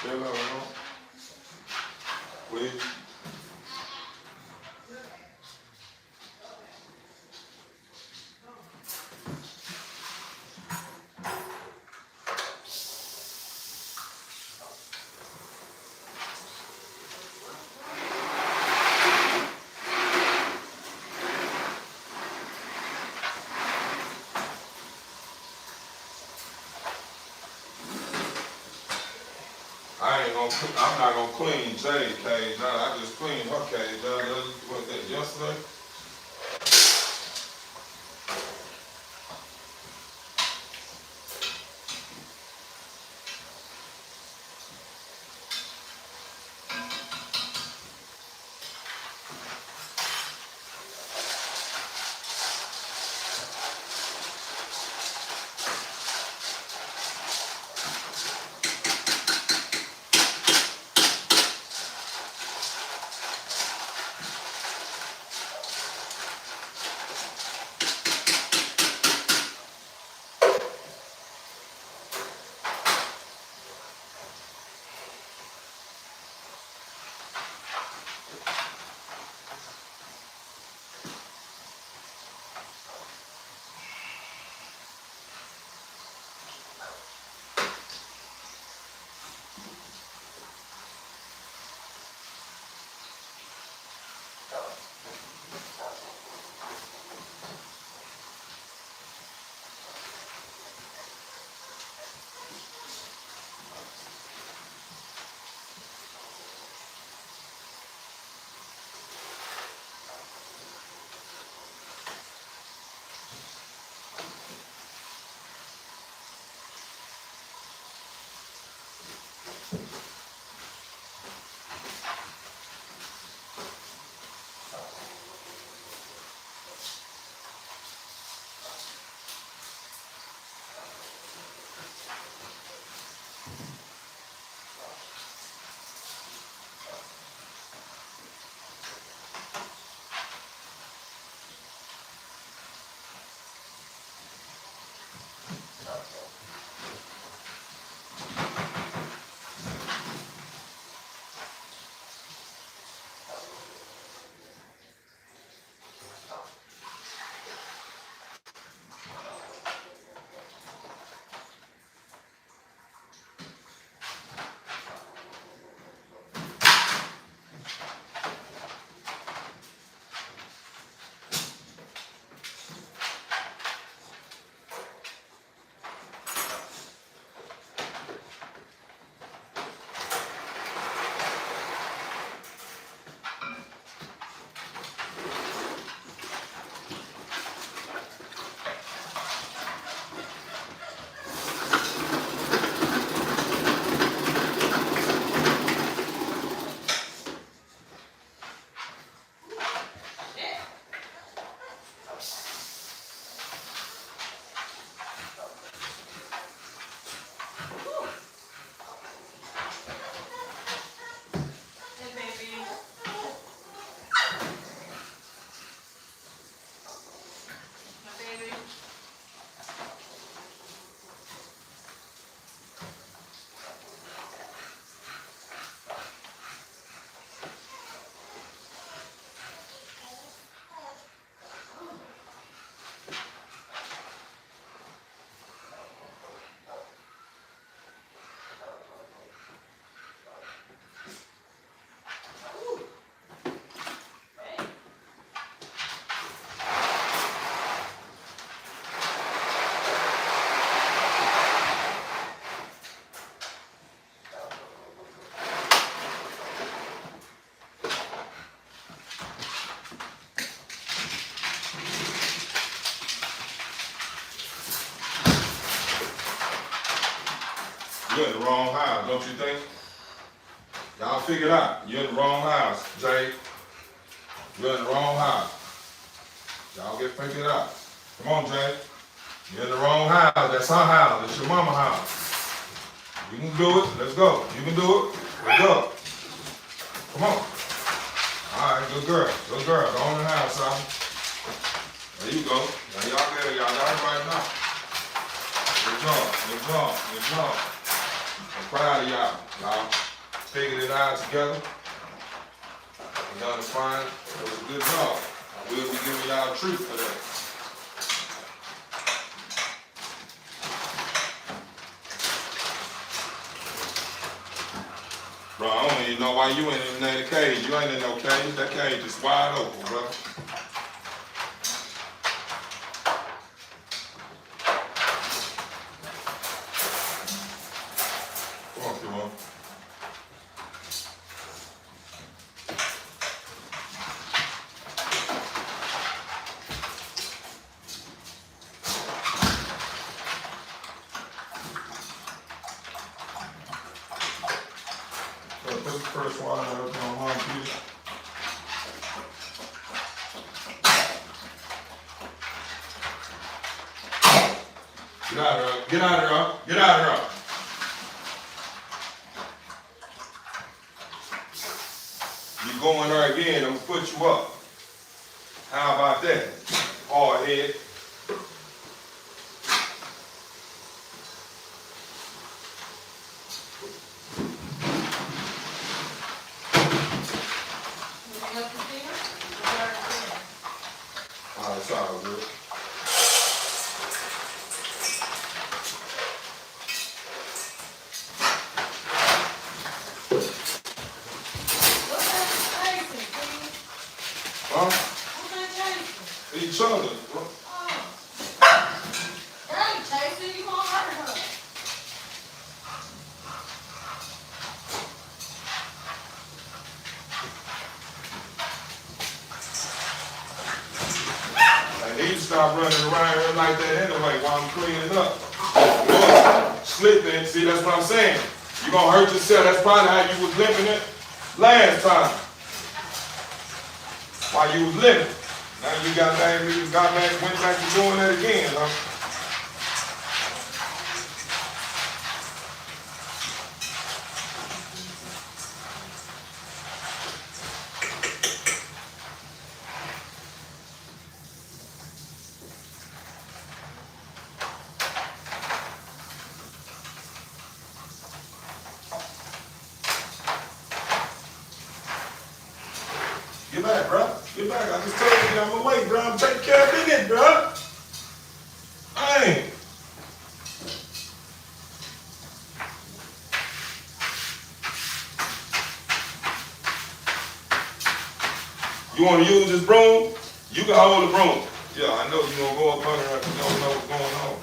Hello, please. I'm not gonna clean Jay's cage out. I just cleaned her cage out. What was that, yesterday? You're in the wrong house, don't you think? Y'all figure it out. You're in the wrong house, Jay. You're in the wrong house. Y'all get figured out. Come on, Jay. You're in the wrong house. That's her house. That's your mama's house. You can do it. Let's go. You can do it. Let's go. Come on. All right, good girl. Good girl. Go in the house, son. There you go. Now y'all there. Y'all got it right now. Good job. Good job. Good job. I'm proud of y'all. Y'all figured it out together. You done fine. It was a good job. I will be giving y'all a treat for that. Bro, I don't even know why you ain't even in the cage. You ain't in no cage. That cage is wide open, bro. Come on, come on. Put the first one up on one piece. Get out of here. Get out of here. Get out of here. You go in there again, I'm gonna put you up. How about that? Hard head. It's all good. Huh? Each other. Hey, Chasing, you gonna hurt her. I need to stop running around here like that anyway while I'm cleaning up. Look, slipping, see, that's what I'm saying. You're gonna hurt yourself. That's probably how you was living it last time. While you was living. Now you got back, went back to doing that again, huh? Get back, bro. Get back. I just told you get out my way, bro. I'm taking care of business, bro. Hey. You want to use this broom? You can hold the broom. Yeah, I know you're going to go up under it. You don't know what's going on.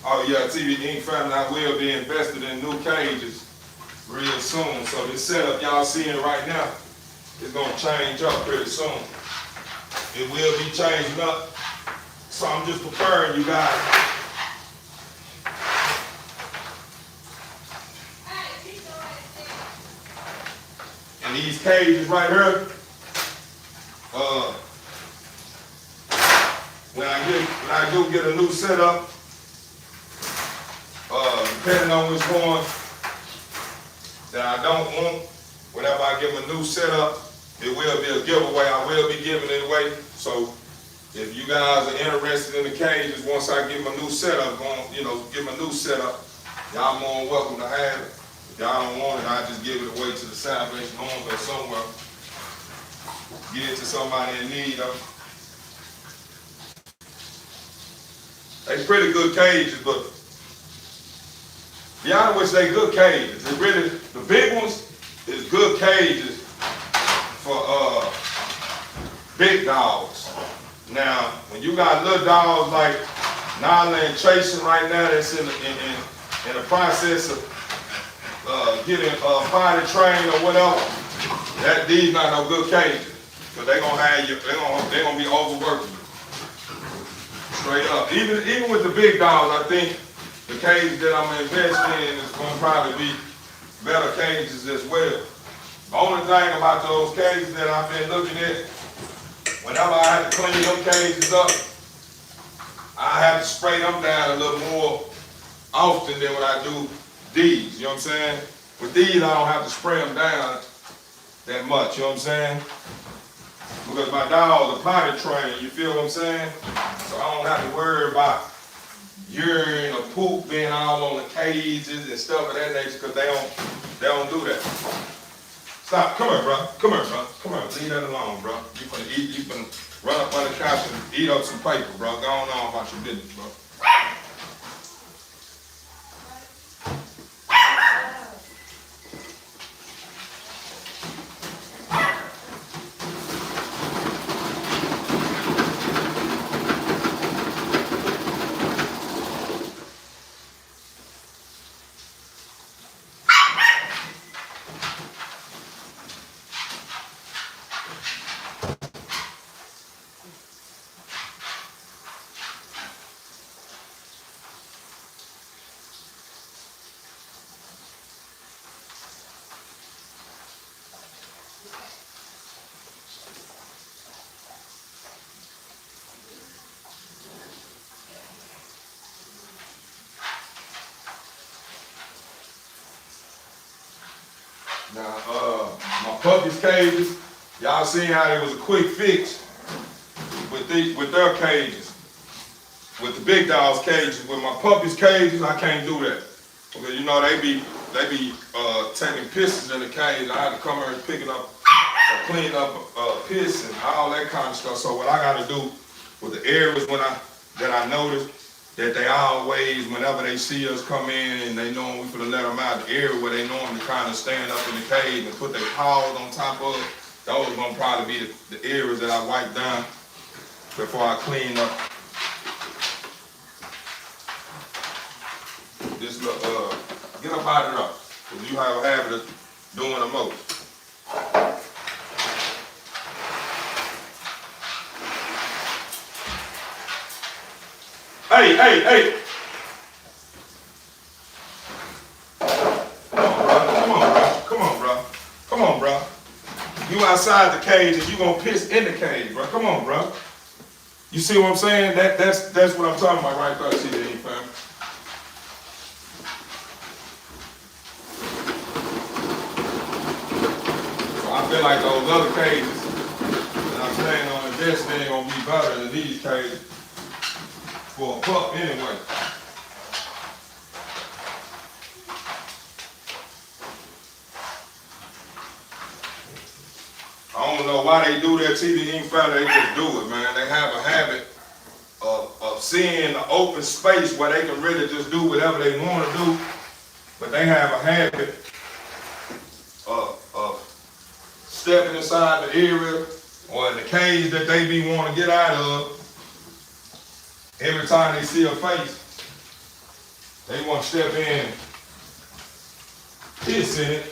Oh yeah, TV Inc. family, I will be invested in new cages real soon. So this setup y'all seeing right now is gonna change up pretty soon. It will be changing up. So I'm just preparing you guys. And these cages right here, when I do get a new setup, depending on which one that I don't want, whenever I give them a new setup, it will be a giveaway. I will be giving it away. So if you guys are interested in the cages, once I give them a new setup, give them a new setup, y'all more than welcome to have it. If y'all don't want it, I just give it away to the Salvation Army or somewhere. Get it to somebody in need of it. They pretty good cages, but be honest with you, they good cages. They really, the big ones is good cages for big dogs. Now, when you got little dogs like Nala and Chasing right now, that's in the process of getting potty trained or whatever, these not no good cages, because they're gonna have you. They're gonna be overworking you. Straight up. Even with the big dogs, I think the cage that I'm investing in is going to probably be better cages as well. The only thing about those cages that I've been looking at, whenever I have to clean them cages up, I have to spray them down a little more often than when I do these, you know what I'm saying? With these, I don't have to spray them down that much, you know what I'm saying? Because my dogs are potty trained, you feel what I'm saying? So I don't have to worry about urine or poop being all on the cages and stuff of that nature, because they don't They don't do that. Stop. Come here, bro. Come here, bro. Come here. Leave that alone, bro. You finna eat. You finna run up on the couch and eat up some paper, bro. Go on about your business, bro. Now, my puppies' cages, y'all seen how it was a quick fix with their cages. With the big dogs' cages. With my puppies' cages, I can't do that. Because you know they be taking pisses in the cage. I had to come here and pick it up, clean up piss and all that kind of stuff. So what I got to do with the areas that I noticed that they always, whenever they see us come in and they know we finna let them out, the area where they normally kind of stand up in the cage and put their paws on top of it, those are gonna probably be the areas that I wipe down before I clean up this little, get up out of there, because you have a habit of doing the most. Hey, hey, hey. Come on, bro. Come on, bro. Come on, bro. You outside the cage and you gonna piss in the cage, bro. Come on, bro. You see what I'm saying? That's what I'm talking about right there, CDE fam. So I feel like those other cages that I'm staying on the desk, they ain't gonna be better than these cages. For a pup anyway. I don't know why they do that TDE family, they just do it, man. They have a habit of seeing the open space where they can really just do whatever they want to do, but they have a habit of stepping inside the area or in the cage that they be wanting to get out of. Every time they see a face, they want to step in, piss in it.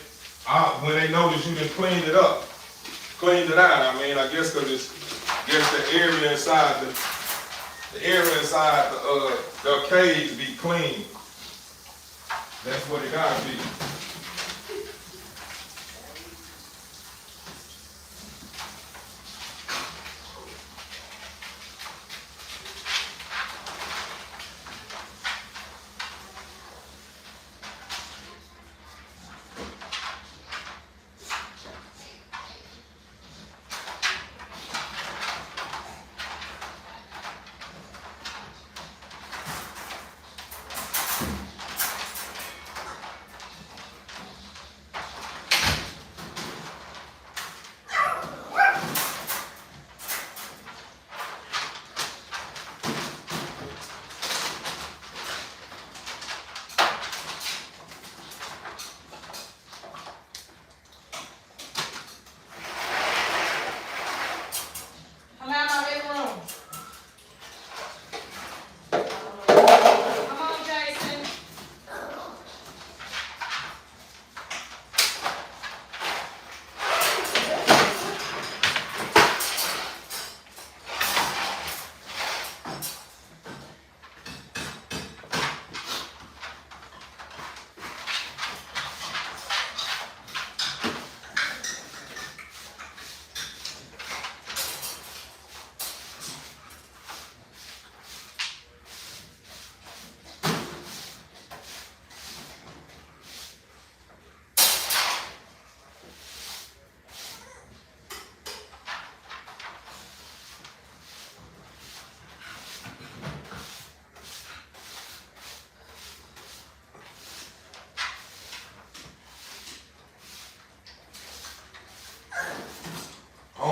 When they notice you done cleaned it up, cleaned it out. I mean, I guess because it's the area inside the cage be clean. That's what it gotta be.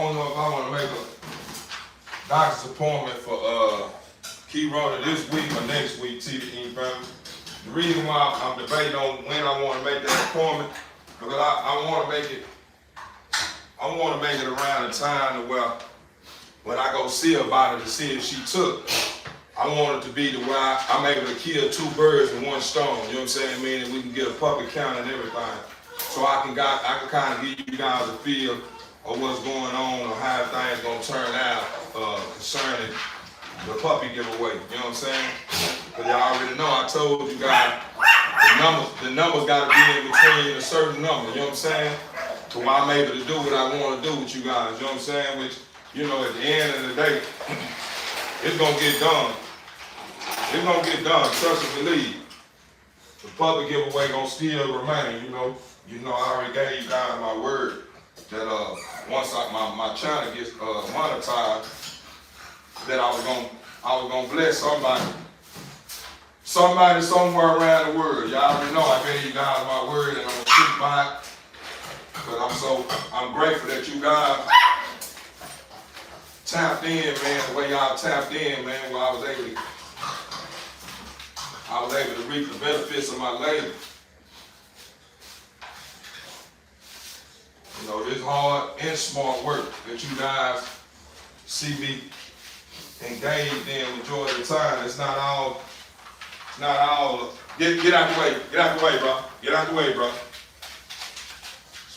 don't know if I want to make a doctor's appointment for Key Runner this week or next week, TDE family. The reason why I'm debating on when I want to make that appointment, because I want to make it around the time to where when I go see her about it to see if she took, I want it to be to where I'm able to kill two birds with one stone. You know what I'm saying? Meaning we can get a puppy count and everything. So I can kind of give you guys a feel of what's going on or how things gonna turn out concerning the puppy giveaway. You know what I'm saying? Because y'all already know I told you guys the numbers gotta be in between a certain number. You know what I'm saying? To where I'm able to do what I want to do with you guys. You know what I'm saying? Which, you know, at the end of the day, it's gonna get done. It's gonna get done. Trust and believe. The puppy giveaway gonna still remain. You know, I already gave you guys my word that once my channel gets monetized, that I was gonna bless somebody somewhere around the world. Y'all already know I gave you guys my word and I'm gonna keep by it. But I'm grateful that you guys tapped in, man, the way y'all tapped in, man, where I was able to reap the benefits of my labor. You know, it's hard and smart work that you guys see me engaged in majority of the time. It's not all, get out the way, bro. Get out the way, bro.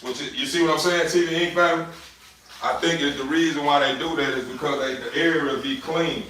You see what I'm saying, TV Ink family? I think the reason why they do that is because the area be clean.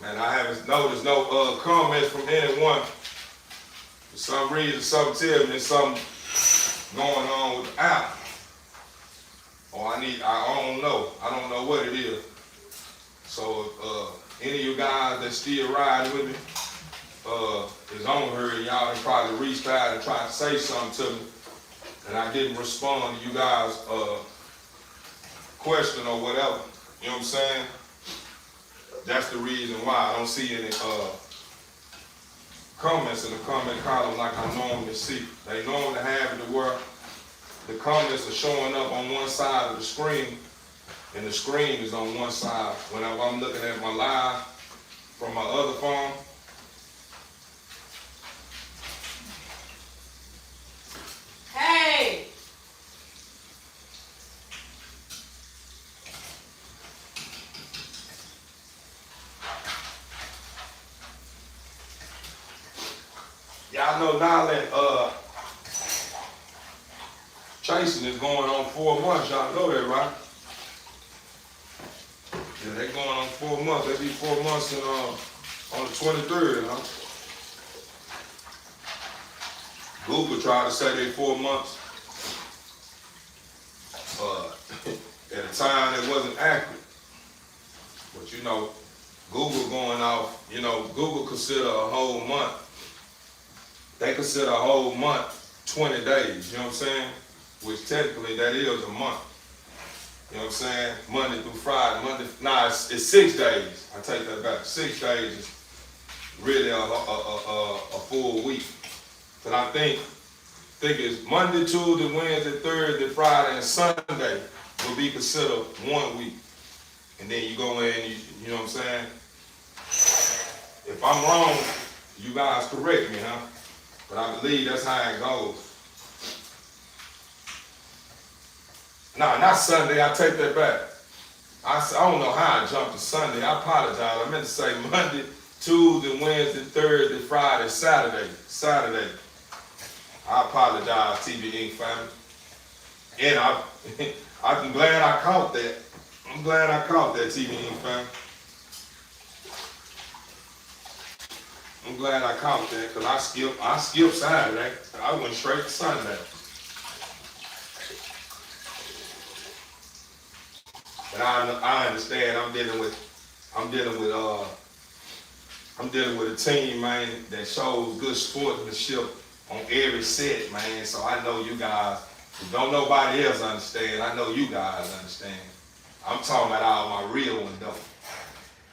And I haven't noticed no comments from anyone. For some reason, something tells me there's something going on with the app. Or I don't know. I don't know what it is. So if any of you guys that still riding with me is on her, y'all have probably reached out and tried to say something to me. And I didn't respond to you guys' question or whatever. You know what I'm saying? That's the reason why I don't see any comments in the comment column like I normally see. They normally have it to where the comments are showing up on one side of the screen and the screen is on one side. Whenever I'm looking at my live from my other phone, Hey! y'all know now that chasing is going on 4 months. Y'all know that, right? Yeah, they going on 4 months. They be 4 months on the 23rd, huh? Google tried to say they 4 months. At a time that wasn't accurate. But you know, Google going off, you know, Google consider a whole month. They consider a whole month 20 days, you know what I'm saying? Which technically that is a month. You know what I'm saying? Monday through Friday. It's 6 days. I take that back. 6 days is really a full week. But I think it's Monday, Tuesday, Wednesday, Thursday, Friday, and Sunday will be considered 1 week. and then you go in, you know what I'm saying? If I'm wrong, you guys correct me, huh? But I believe that's how it goes. Nah, not Sunday, I take that back. I don't know how I jumped to Sunday. I apologize. I meant to say Monday, Tuesday, Wednesday, Thursday, Friday, Saturday. I apologize, TV Inc. family. And I'm glad I caught that. I'm glad I caught that, TV Inc. family. I'm glad I caught that because I skipped Saturday. I went straight to Sunday. But I understand I'm dealing with a team, man, that shows good sportsmanship on every set, man. So I know you guys, if don't nobody else understand, I know you guys understand. I'm talking about all my real ones though.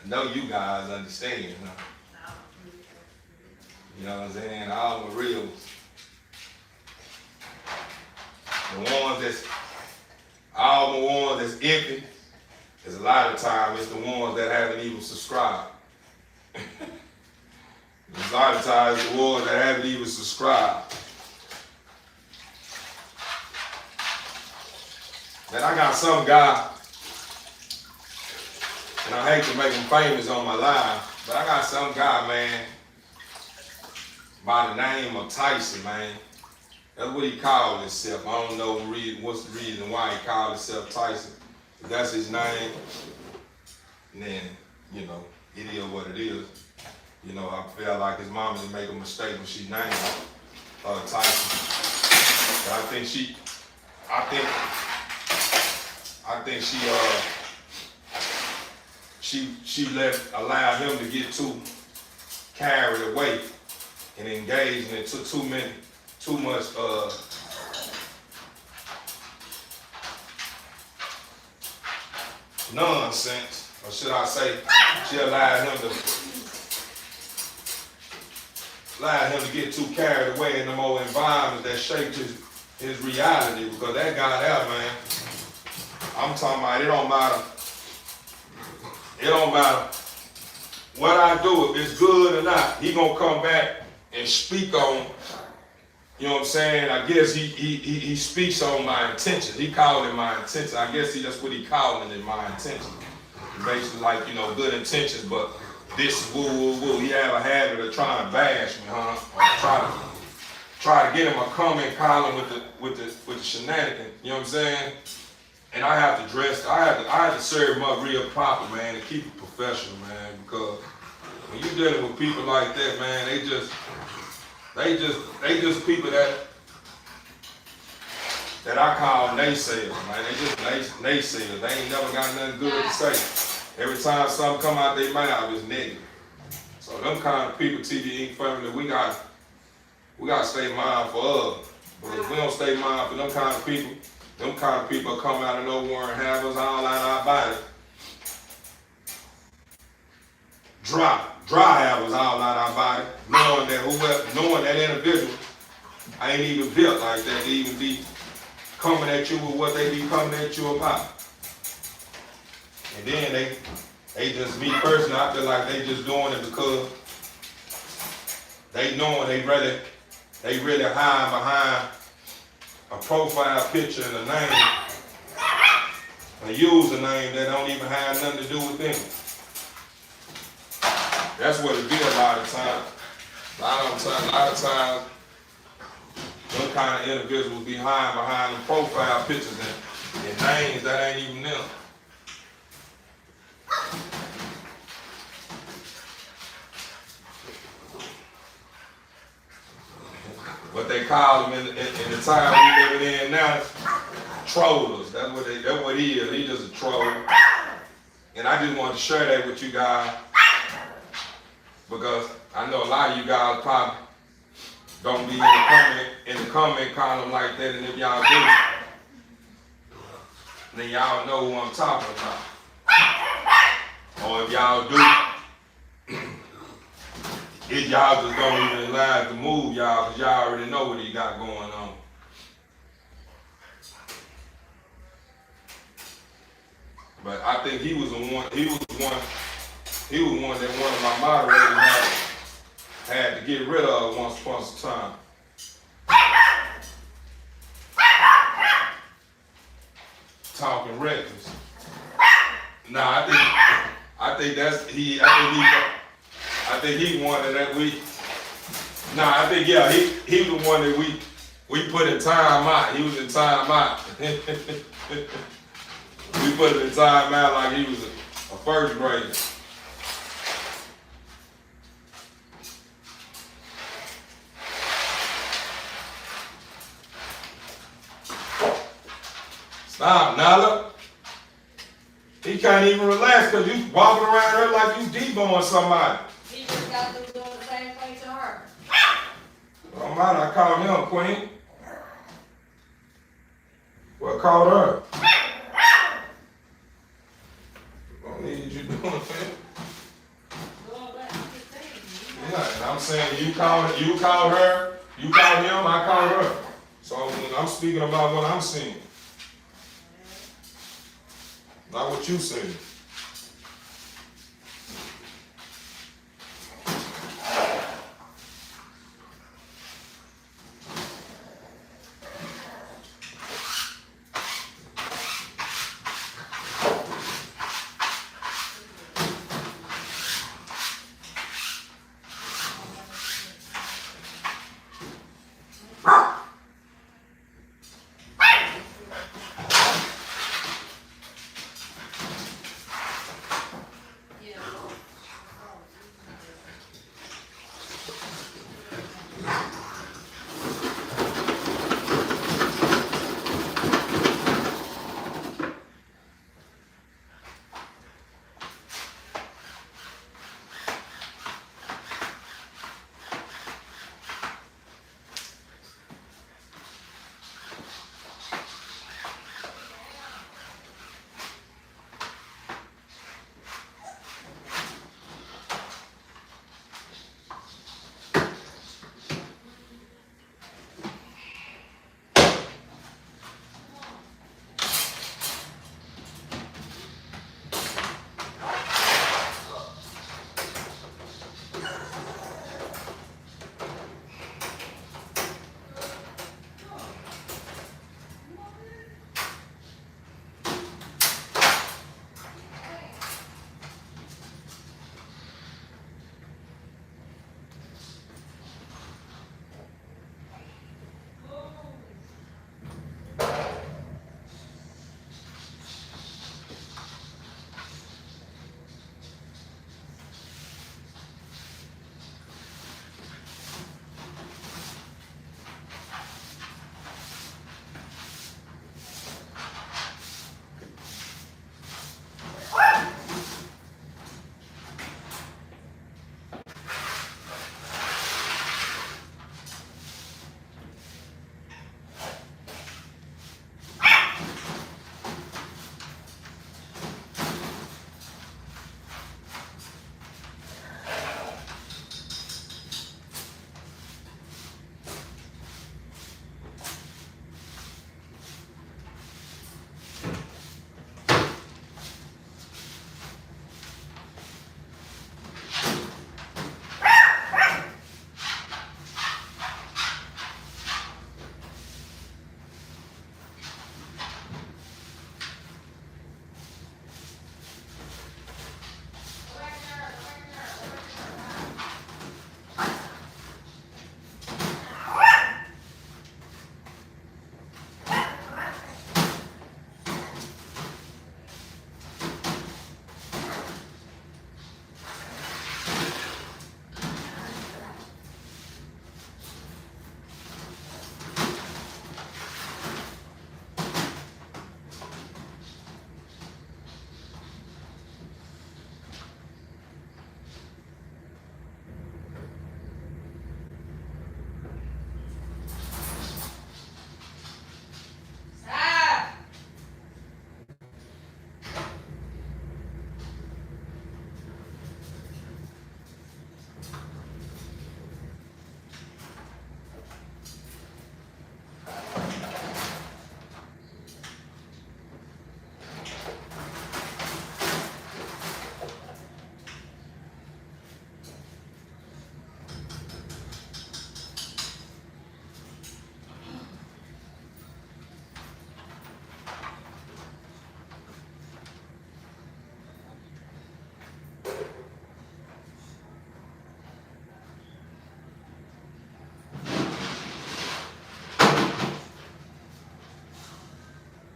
I know you guys understand, you know. You know what I'm saying? All my real ones. All the ones that's empty, because a lot of times it's the ones that haven't even subscribed. A lot of times it's the ones that haven't even subscribed. And I got some guy, and I hate to make him famous on my live, but I got some guy, man, by the name of Tyson, man. That's what he called himself. I don't know what's the reason why he called himself Tyson. If that's his name, then, you know, it is what it is. You know, I feel like his mama didn't make a mistake when she named Tyson. But I think she allowed him to get too carried away and engaged and it took too much nonsense, or should I say, she allowed him to get too carried away in the more environment that shaped his reality. Because that guy there, man, I'm talking about, it don't matter what I do, if it's good or not, he gonna come back and speak on, you know what I'm saying? I guess he speaks on my intentions. He called it my intentions. I guess that's what he called it, my intentions. Basically like, you know, good intentions, but this is woo. He have a habit of trying to bash me, huh? Or try to get him a comment column with the shenanigans. You know what I'm saying? And I have to serve him up real proper, man, and keep it professional, man, because when you're dealing with people like that, man, they just people that I call naysayers, man. They just naysayers. They ain't never got nothing good to say. Every time something come out their mouth, it's negative. So them kind of people, TV Inc. family, we got to stay mindful of. But if we don't stay mindful of them kind of people come out of nowhere and have us all out our body. Dry have us all out our body, knowing that individual ain't even built like that to even be coming at you with what they be coming at you about. And then they just, me personally, I feel like they just doing it because they knowing they really hide behind a profile picture and a name, a username that don't even have nothing to do with them. That's what it be a lot of times. A lot of times, them kind of individuals be hiding behind them profile pictures and names that ain't even them. What they call them in the time we living in now, trollers. That's what he is. He just a troll. And I just wanted to share that with you guys because I know a lot of you guys probably don't be in the comment column like that, and if y'all do, then y'all know who I'm talking about. Or if y'all do, if y'all just don't even allow to move y'all, because y'all already know what he got going on. But I think he was the one. He was one that one of my moderators had to get rid of once upon a time. Talking reckless. Nah, I think that's he. I think he wanted that we. Nah, I think yeah, he was the one that we put in time out. He was in time out. We put him in time out like he was a first grader. Stop, Nala. He can't even relax because you walking around her like you deboing somebody. He just got through doing the same thing to her. Don't matter, I called him, Queen. What called her? Don't need you doing it. Yeah, and I'm saying you called her, you called him, I called her. So I'm speaking about what I'm seeing. Not what you see.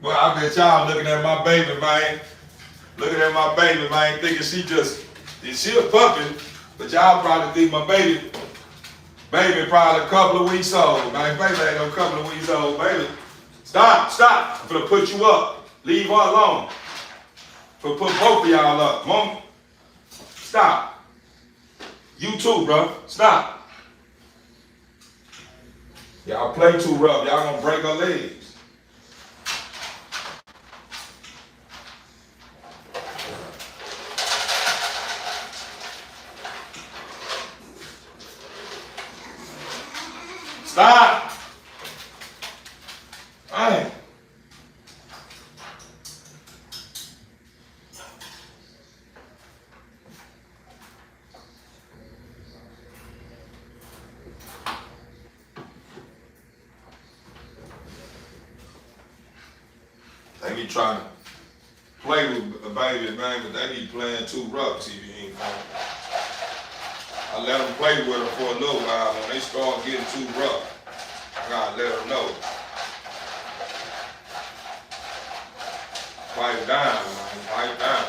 Well, I bet y'all looking at my baby, man. Looking at my baby, man, thinking she a puppy, but y'all probably think my baby probably a couple of weeks old, man. Baby ain't no couple of weeks old, baby. Stop. I'm gonna put you up. Leave her alone. Put both of y'all up. Mom, stop. You too, bro. Stop. Y'all play too rough. Y'all gonna break her legs. Stop. Hey. They be trying to play with a baby, man, but they be playing too rough, TV ain't fun. I let them play with her for a little while. When they start getting too rough, I gotta let them know. Pipe down, man, pipe down.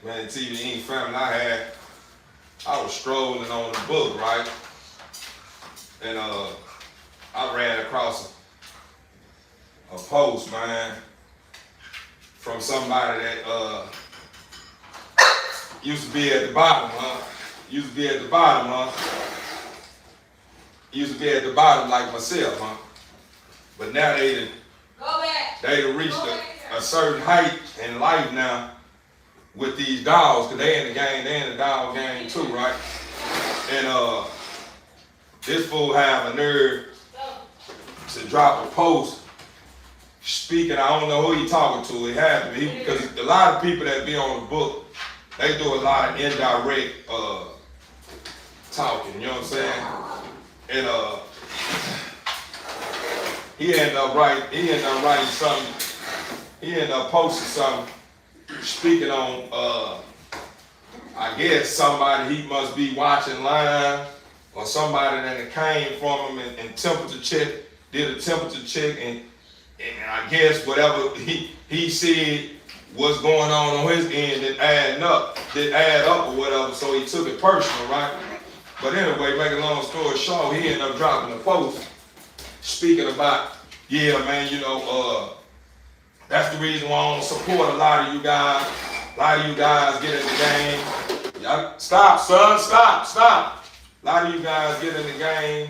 Man, TV ain't family. I was strolling on the book, right? And I ran across a post, man, from somebody that used to be at the bottom, huh? Used to be at the bottom like myself, huh? But now they done reached a certain height in life now with these dogs, cause they in the game, they in the dog game too, right? And this fool have a nerve to drop a post speaking. I don't know who he talking to. It had to be because a lot of people that be on the book, they do a lot of indirect talking. You know what I'm saying? And he ended up writing something. He ended up posting something. Speaking on, I guess somebody he must be watching live, or somebody that came from him and temperature check, did a temperature check, and I guess whatever he said was going on his end didn't add up or whatever, so he took it personal, right? But anyway, make a long story short, he ended up dropping a post speaking about, yeah, man, you know, that's the reason why I don't support a lot of you guys. A lot of you guys get in the game. Y'all, stop, son, stop. A lot of you guys get in the game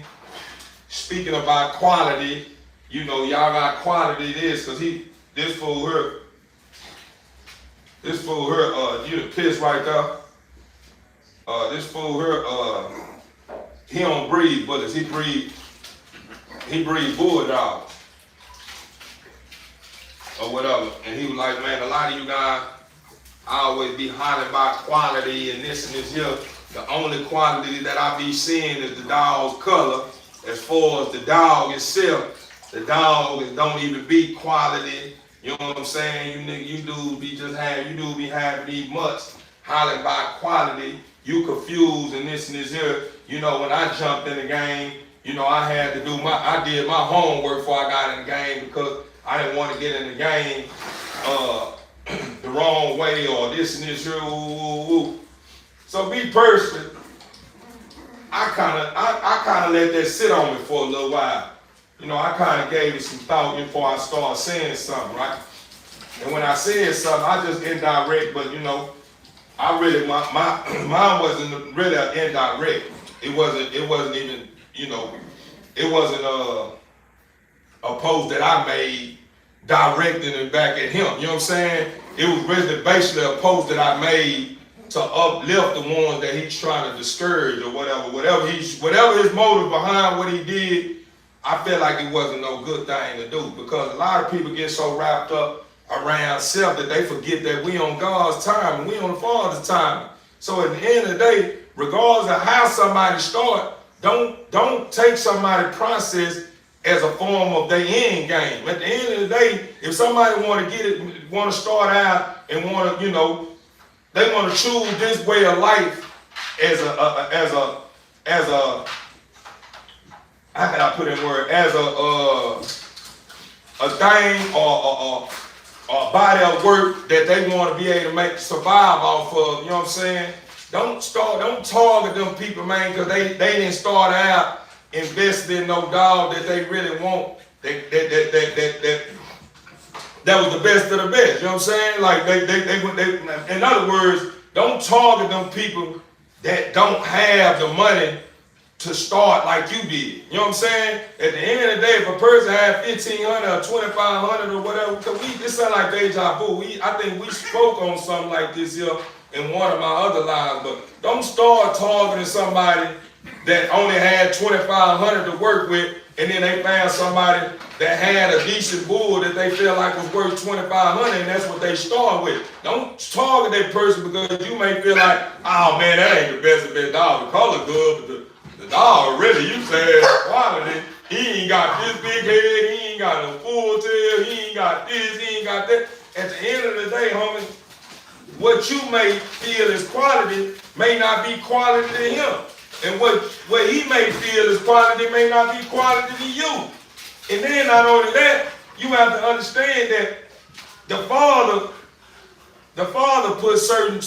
speaking about quality. You know, y'all got quality this, cause this fool here, you the piss right there. This fool here, he don't breed bullets, he breed bulldogs or whatever. And he was like, man, a lot of you guys always be hollering about quality and this here. The only quality that I be seeing is the dog's color. As far as the dog itself, the dog don't even be quality. You know what I'm saying? You do be having these mutts hollering about quality. You confused and this here. You know, when I jumped in the game, you know, I did my homework before I got in the game because I didn't want to get in the game the wrong way or this and this here. So me personally, I kind of let that sit on me for a little while. You know, I kind of gave it some thought before I started saying something, right? And when I said something, I just indirect, but you know, I really mine wasn't really indirect. It wasn't even, you know, it wasn't a post that I made directing it back at him. You know what I'm saying? It was really basically a post that I made to uplift the ones that he's trying to discourage or whatever his motive behind what he did. I feel like it wasn't no good thing to do because a lot of people get so wrapped up around self that they forget that we on God's time and we on the Father's time. So at the end of the day, regardless of how somebody start, don't take somebody's process as a form of their end game. At the end of the day, if somebody want to start out and want to, you know, they want to choose this way of life as a how can I put in word, as a thing or a body of work that they want to be able to survive off of. You know what I'm saying? Don't target them people, man, because they didn't start out investing in no dog that they really want. That was the best of the best. You know what I'm saying? Like they in other words, don't target them people that don't have the money to start like you did. You know what I'm saying? At the end of the day, if a person had 1,500 or 2,500 or whatever, because this sound like deja vu. I think we spoke on something like this here in one of my other lives, but don't start targeting somebody that only had 2,500 to work with, and then they found somebody that had a decent bull that they feel like was worth 2,500, and that's what they start with. Don't target that person because you may feel like, oh man, that ain't the best of best dog. The color good, but the dog really, you said quality. He ain't got this big head, he ain't got no full tail, he ain't got this, he ain't got that. At the end of the day, homie, what you may feel is quality may not be quality to him. And what he may feel is quality may not be quality to you. And then not only that, you have to understand that the Father put certain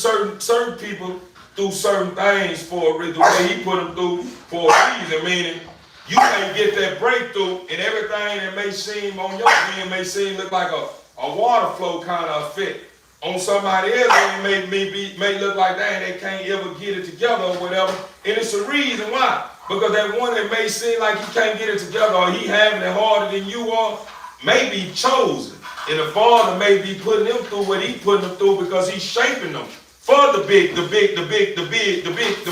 people through certain things for the way he put them through for a reason, meaning you may get that breakthrough and everything that may seem on your end may seem look like a water flow kind of effect. On somebody else, it may look like that and they can't ever get it together or whatever. And it's a reason why. Because that one that may seem like he can't get it together or he having it harder than you are, may be chosen. And the Father may be putting him through what he putting them through because he's shaping them for the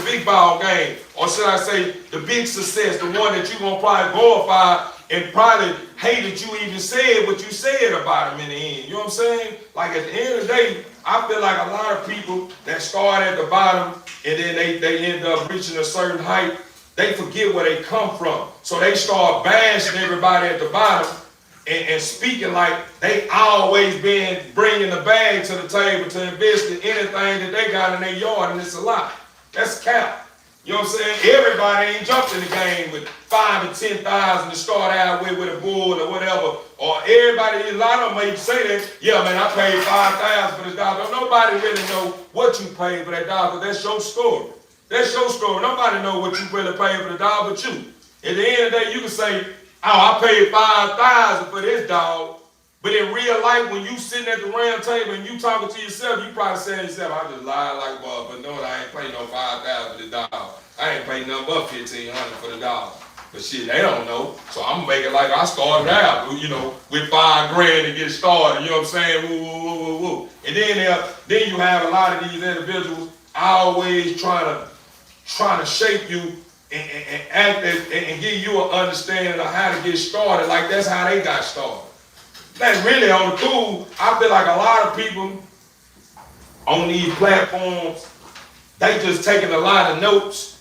big ball game. Or should I say the big success, the one that you're gonna probably glorify and probably hate that you even said what you said about him in the end. You know what I'm saying? Like at the end of the day, I feel like a lot of people that start at the bottom and then they end up reaching a certain height, they forget where they come from. So they start bashing everybody at the bottom and speaking like they always been bringing the bag to the table to invest in anything that they got in their yard, and it's a lot. That's cap. You know what I'm saying? Everybody ain't jumped in the game with 5,000 to 10,000 to start out with a bull or whatever. Or everybody, a lot of them may say that, yeah, man, I paid 5,000 for this dog. But nobody really know what you paid for that dog, but that's your story. That's your story. Nobody know what you really paid for the dog but you. At the end of the day, you can say, oh, I paid 5,000 for this dog, But in real life, when you sitting at the round table and you talking to yourself, you probably saying to yourself, I just lied like a motherfucker, knowing I ain't paying no 5,000 for the dog. I ain't paying nothing but 1,500 for the dog. But shit, they don't know. So I'm gonna make it like I started out, you know, with $5 grand to get started. You know what I'm saying? Woo, woo, woo, woo, woo. And then you have a lot of these individuals always trying to shape you and act and give you an understanding of how to get started. Like that's how they got started. That's really on the cool. I feel like a lot of people on these platforms, they just taking a lot of notes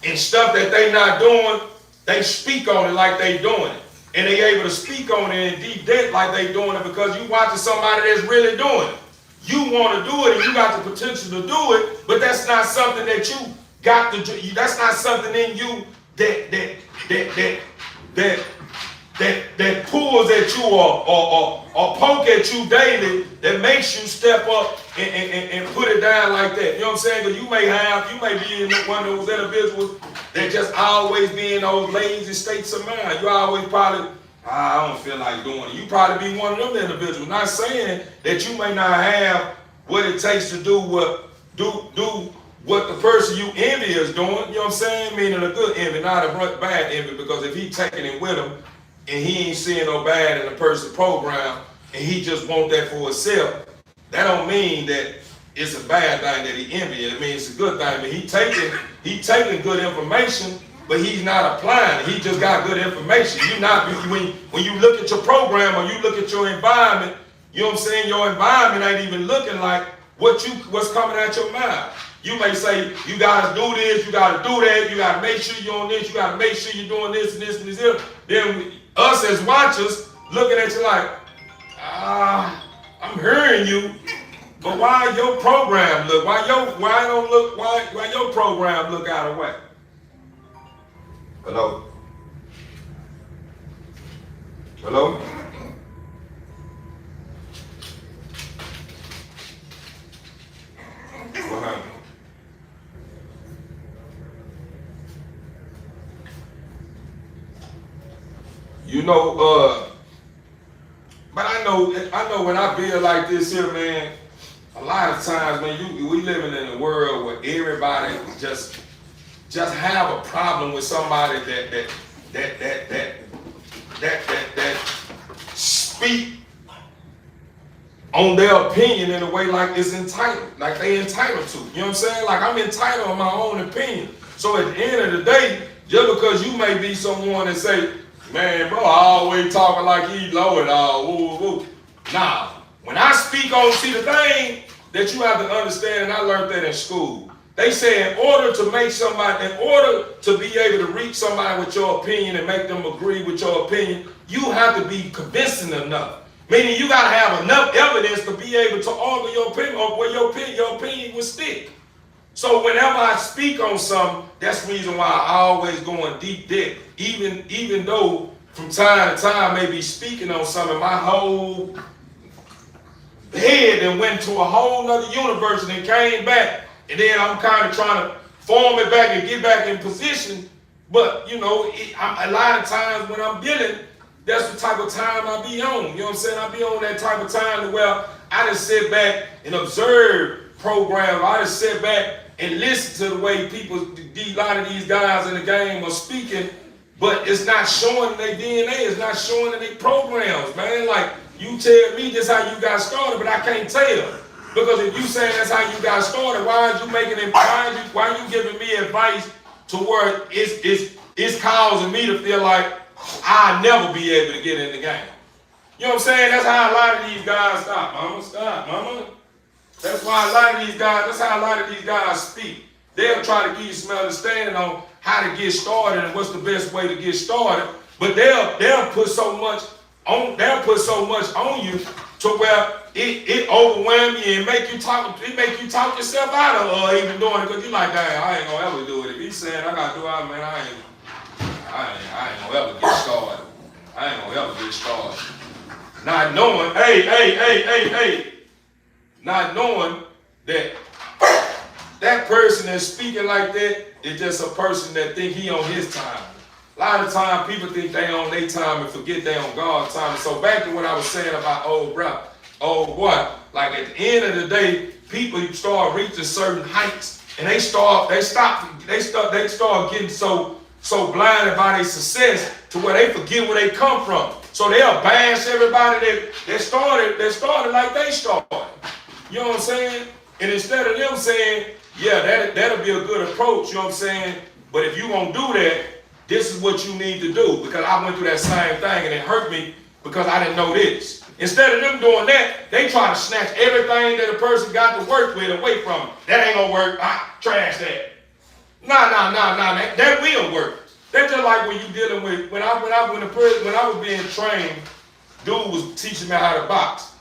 and stuff that they not doing. They speak on it like they doing it. And they able to speak on it in deep depth like they doing it because you watching somebody that's really doing it. You want to do it and you got the potential to do it, but that's not something that you got to do. That's not something in you that pulls at you or poke at you daily that makes you step up and put it down like that. You know what I'm saying? Because you may be in one of those individuals that just always be in those lazy states of mind. You always probably, I don't feel like doing it. You probably be one of them individuals. Not saying that you may not have what it takes to do what the person you envy is doing. You know what I'm saying? Meaning a good envy, not a bad envy. Because if he taking it with him and he ain't seeing no bad in the person's program and he just want that for himself, that don't mean that it's a bad thing that he envy. It means it's a good thing. But he taking good information, but he's not applying it. He just got good information. When you look at your program or you look at your environment, you know what I'm saying? Your environment ain't even looking like what's coming out your mouth. You may say, you gotta do this, you gotta do that, you gotta make sure you're on this, you gotta make sure you're doing this and this and this. Then us as watchers looking at you like, I'm hearing you, but why your program look? Why your program look out of whack? Hello? Hello? What happened? You know, but I know when I build like this here, man, a lot of times, man, we living in a world where everybody just have a problem with somebody that speak on their opinion in a way like it's entitled, like they entitled to. You know what I'm saying? Like I'm entitled on my own opinion. So at the end of the day, just because you may be someone that say, man, bro, I always talking like he low and all, woo, woo. Nah, when I speak on, see the thing that you have to understand, and I learned that in school. They say in order to be able to reach somebody with your opinion and make them agree with your opinion, you have to be convincing enough. Meaning you gotta have enough evidence to be able to argue your opinion or where your opinion will stick. So whenever I speak on something, that's the reason why I always go in deep depth. Even though from time to time I may be speaking on something, my whole head and went to a whole nother universe and then came back. And then I'm kind of trying to form it back and get back in position. But, you know, a lot of times when I'm dealing, that's the type of time I be on. You know what I'm saying? I be on that type of time to where I just sit back and observe programs. I just sit back and listen to the way a lot of these guys in the game are speaking, but it's not showing in their DNA. It's not showing in their programs, man. Like, you tell me this how you got started, but I can't tell. Because if you saying that's how you got started, why are you making it? Why are you giving me advice to where it's causing me to feel like I'll never be able to get in the game? You know what I'm saying? That's how a lot of these guys stop, mama. That's why that's how a lot of these guys speak. They'll try to give you some understanding on how to get started and what's the best way to get started, but they'll put so much on you to where it overwhelm you and make you talk yourself out of even doing it, because you're like, dang, I ain't gonna ever do it. If he's saying I gotta do it, man, I ain't gonna ever get started. I ain't gonna ever get started. Not knowing, not knowing that person that's speaking like that is just a person that think he on his time. A lot of time people think they on their time and forget they on God's time. And so back to what I was saying about old boy, like at the end of the day, people start reaching certain heights and they start getting so blinded by their success to where they forget where they come from. So they'll bash everybody that started like they started. You know what I'm saying? And instead of them saying, yeah, that'll be a good approach, you know what I'm saying? But if you gonna do that, this is what you need to do, because I went through that same thing and it hurt me because I didn't know this. Instead of them doing that, they try to snatch everything that a person got to work with away from them. That ain't gonna work. Trash that. Nah. That will work. That's just like when you dealing with when I was being trained. Dude was teaching me how to box.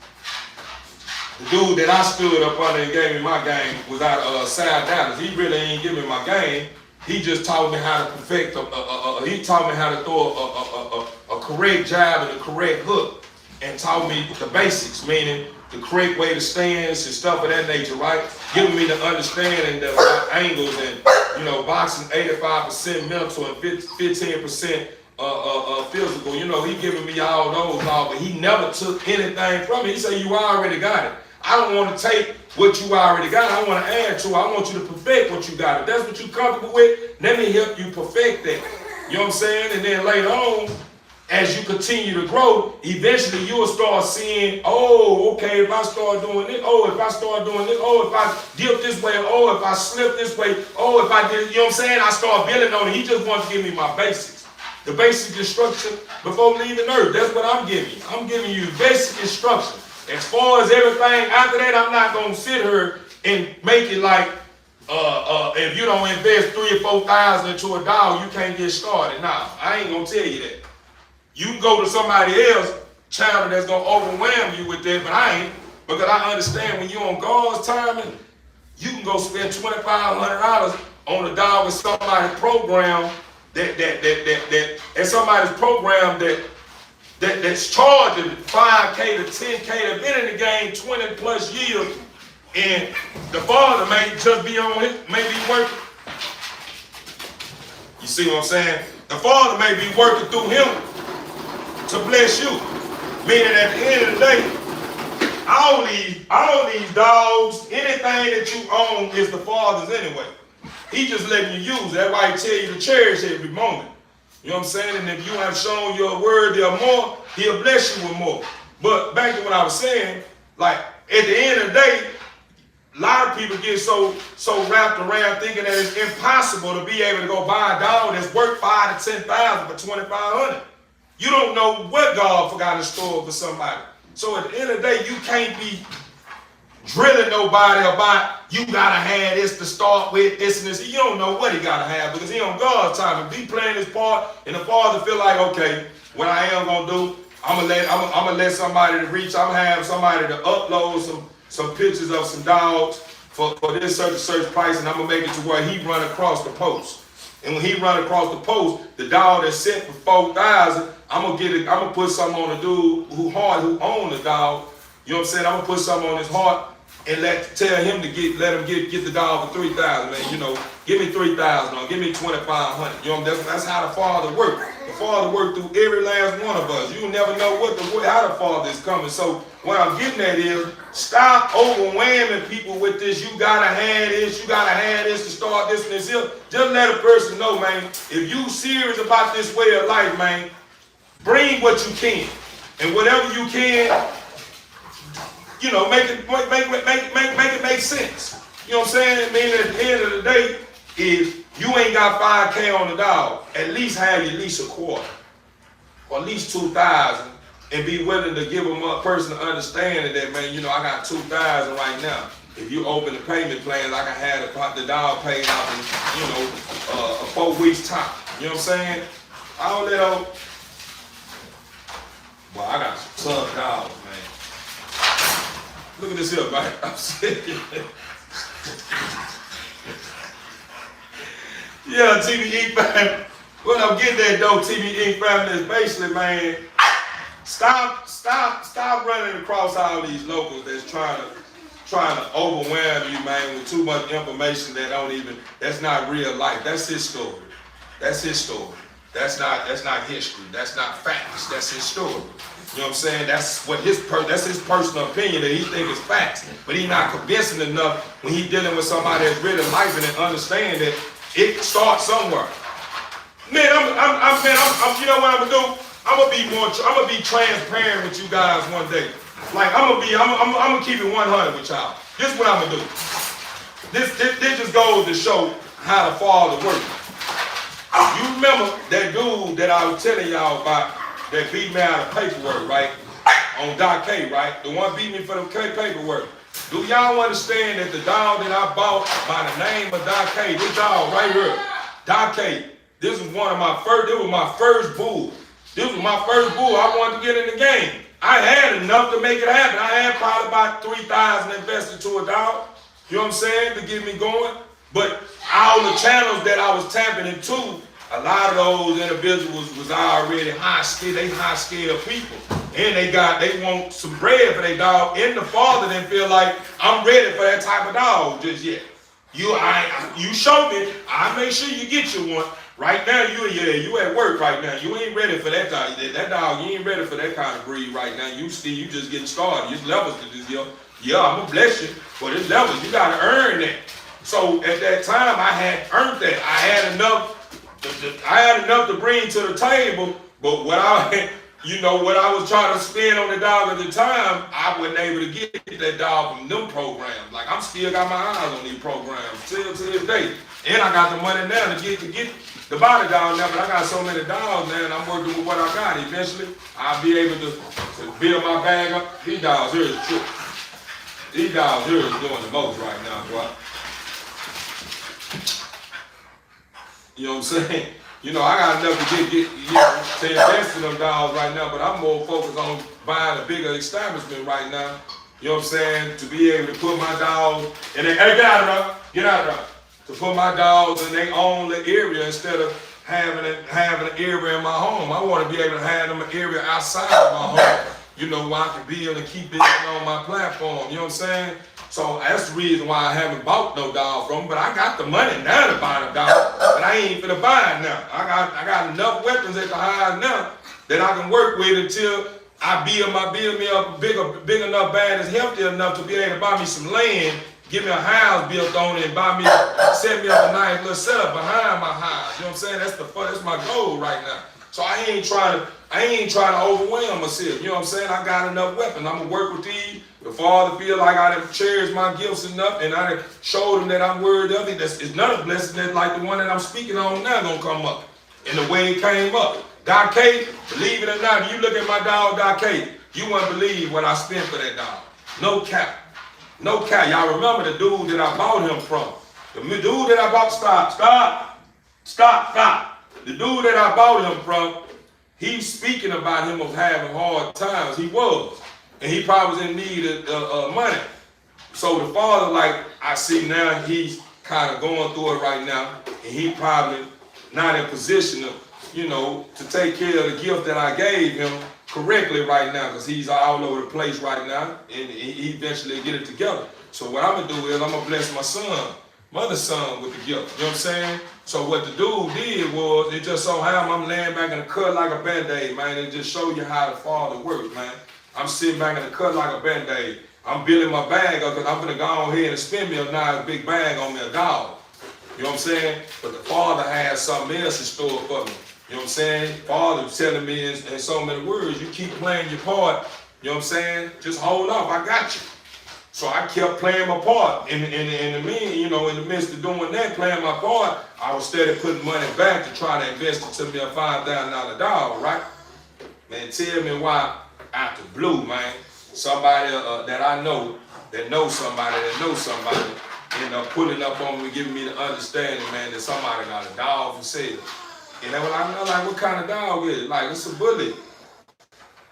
The dude that I stood up under and gave me my game was out of South Dallas. He really ain't give me my game. He just taught me how to perfect. He taught me how to throw a correct jab and a correct hook, and taught me the basics, meaning the correct way to stance and stuff of that nature, right? Giving me the understanding that angles and boxing 85% mental and 15% physical. He giving me all those, but he never took anything from me. He said, "You already got it. I don't want to take what you already got. I want to add to it. I want you to perfect what you got. If that's what you're comfortable with, let me help you perfect that." You know what I'm saying? And then later on, as you continue to grow, eventually you'll start seeing, oh, okay, if I start doing this, oh, if I start doing this, oh, if I dip this way, oh, if I slip this way, oh, if I did, you know what I'm saying? I start building on it. He just wants to give me my basics. The basic instruction before leaving earth. That's what I'm giving you. I'm giving you basic instruction. As far as everything after that, I'm not going to sit here and make it like, if you don't invest $3,000 or $4,000 into a dog, you can't get started. Nah, I ain't going to tell you that. You can go to somebody else, child, that's going to overwhelm you with that, but I ain't. Because I understand when you're on God's timing, you can go spend $2,500 on a dog with somebody's program that's charging $5K to $10K. They've been in the game 20 plus years, and the father may just be on it, may be working. You see what I'm saying? The father may be working through him to bless you. Meaning at the end of the day, all these dogs, anything that you own is the father's anyway. He just letting you use it. That's why he tell you to cherish every moment. You know what I'm saying? And if you have shown you're worthy of more, he'll bless you with more. But back to what I was saying, like at the end of the day, a lot of people get so wrapped around thinking that it's impossible to be able to go buy a dog that's worth $5,000 to $10,000 for $2,500. You don't know what God forgot in store for somebody. So at the end of the day, you can't be drilling nobody about you gotta have this to start with, this and this. You don't know what he gotta have because he on God's time and be playing his part, and the father feel like, okay, what I am gonna do, I'm gonna let somebody to reach, I'm gonna have somebody to upload some pictures of some dogs for this certain price, and I'm gonna make it to where he run across the post. And when he run across the post, the dog that's set for $4,000, I'm gonna put something on the dude who own the dog. You know what I'm saying? I'm gonna put something on his heart and let him get the dog for $3,000, man. Give me $3,000 or give me $2,500. You know, that's how the father works. The father worked through every last one of us. You never know how the father is coming. So what I'm getting at is stop overwhelming people with this. You gotta have this. You gotta have this to start this and this here. Just let a person know, man. If you serious about this way of life, man, bring what you can, and whatever you can. Make it make sense. You know what I'm saying? Meaning at the end of the day, if you ain't got $5K on the dog, at least have at least a quarter, or at least $2,000, and be willing to give a person an understanding that, man, I got $2,000 right now. If you open the payment plan, like I had the dog paid out in, 4 weeks time. You know what I'm saying? I don't let them. Well, I got some tough dogs, man. Look at this here, man. I'm serious. Yeah, TBE family. What I'm getting at though, TBE family, is basically, man, stop running across all these locals that's trying to overwhelm you, man, with too much information that's not real life. That's his story. That's his story. That's not history. That's not facts. That's his story. You know what I'm saying? That's what that's his personal opinion that he think is facts. But he's not convincing enough when he's dealing with somebody that's really life and understand that it starts somewhere. Man, you know what I'm gonna do? I'm gonna be transparent with you guys one day. Like I'm gonna keep it 100 with y'all. This is what I'm gonna do. This just goes to show how the Father works. You remember that dude that I was telling y'all about that beat me out of paperwork, right? On Doc K, right? The one beat me for the paperwork. Do y'all understand that the dog that I bought by the name of Doc K, this dog right here, Doc K, this was my first bull. This was my first bull I wanted to get in the game. I had enough to make it happen. I had probably about 3,000 invested to a dog, you know what I'm saying, to get me going. But all the channels that I was tapping into, a lot of those individuals was already high skilled people. And they want some bread for their dog. And the Father didn't feel like I'm ready for that type of dog just yet. You show me, I make sure you get you one. Right now, you at work right now. You ain't ready for that dog. That dog, you ain't ready for that kind of breed right now. You just getting started. There's levels to this, yo. Yeah, I'm gonna bless you, but there's levels. You gotta earn that. So at that time, I had earned that. I had enough to bring to the table, but what I was trying to spend on the dog at the time, I wasn't able to get that dog from them programs. Like I'm still got my eyes on these programs till to this day, and I got the money now to get the body dog now. But I got so many dogs now, and I'm working with what I got. Eventually, I'll be able to build my bag up. These dogs here is true. These dogs here is doing the most right now, boy. You know what I'm saying? You know, I got enough to to invest in them dogs right now, but I'm more focused on buying a bigger establishment right now. You know what I'm saying? To be able to put my dogs in the get out of there. To put my dogs in their own little area instead of having an area in my home. I want to be able to have them an area outside of my home. You know, where I can be able to keep it on my platform. You know what I'm saying? So that's the reason why I haven't bought no dog from them, but I got the money now to buy a dog, but I ain't finna buy it now. I got enough weapons at the house now that I can work with until I build me up big enough bag that's healthy enough to be able to buy me some land, give me a house built on it, and set me up a nice little setup behind my house. You know what I'm saying? That's my goal right now. So I ain't trying to overwhelm myself. You know what I'm saying? I got enough weapons. I'm gonna work with these. The Father feel like I done cherished my gifts enough, and I done showed him that I'm worthy of it. It's not a blessing that like the one that I'm speaking on now gonna come up. And the way it came up. Doc K, believe it or not, if you look at my dog Doc K, you wouldn't believe what I spent for that dog. No cap. No cap. Y'all remember the dude that I bought him from. The dude that I bought, stop. The dude that I bought him from, he's speaking about him of having hard times. He was. And he probably was in need of money. So the Father, like I see now, he's kind of going through it right now. And he probably not in position to take care of the gift that I gave him correctly right now. Because he's all over the place right now. And he eventually get it together. So what I'm going to do is I'm going to bless my son, mother's son with the gift. You know what I'm saying? So what the dude did was, it just so happened I'm laying back in the cut like a Band-Aid, man. It just show you how the Father works, man. I'm sitting back in the cut like a Band-Aid. I'm building my bag up because I'm going to go ahead and spend me a nice big bag on me a dog. You know what I'm saying? But the Father has something else in store for me. You know what I'm saying? Father telling me in so many words, you keep playing your part. You know what I'm saying? Just hold up, I got you. So I kept playing my part. In the midst of doing that, playing my part, I was steady putting money back to try to invest into me a $5,000 dog, right? Man, tell me why out the blue, man, somebody that I know, that knows somebody, end up pulling up on me, giving me the understanding, man, that somebody got a dog for sale. And then when I'm like, what kind of dog is it? Like, it's a bully.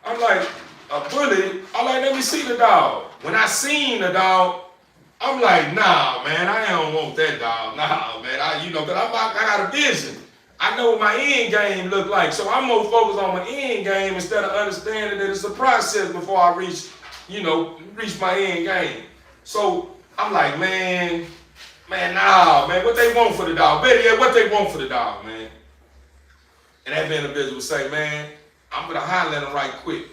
I'm like, a bully? I'm like, let me see the dog. When I seen the dog, I'm like, nah, man, I don't want that dog. Nah, man, because I got a vision. I know what my end game look like. So I'm more focused on my end game instead of understanding that it's a process before I reach my end game. So I'm like, man, nah, man, what they want for the dog? Better yet, what they want for the dog, man? And that individual would say, man, I'm gonna holler at him right quick.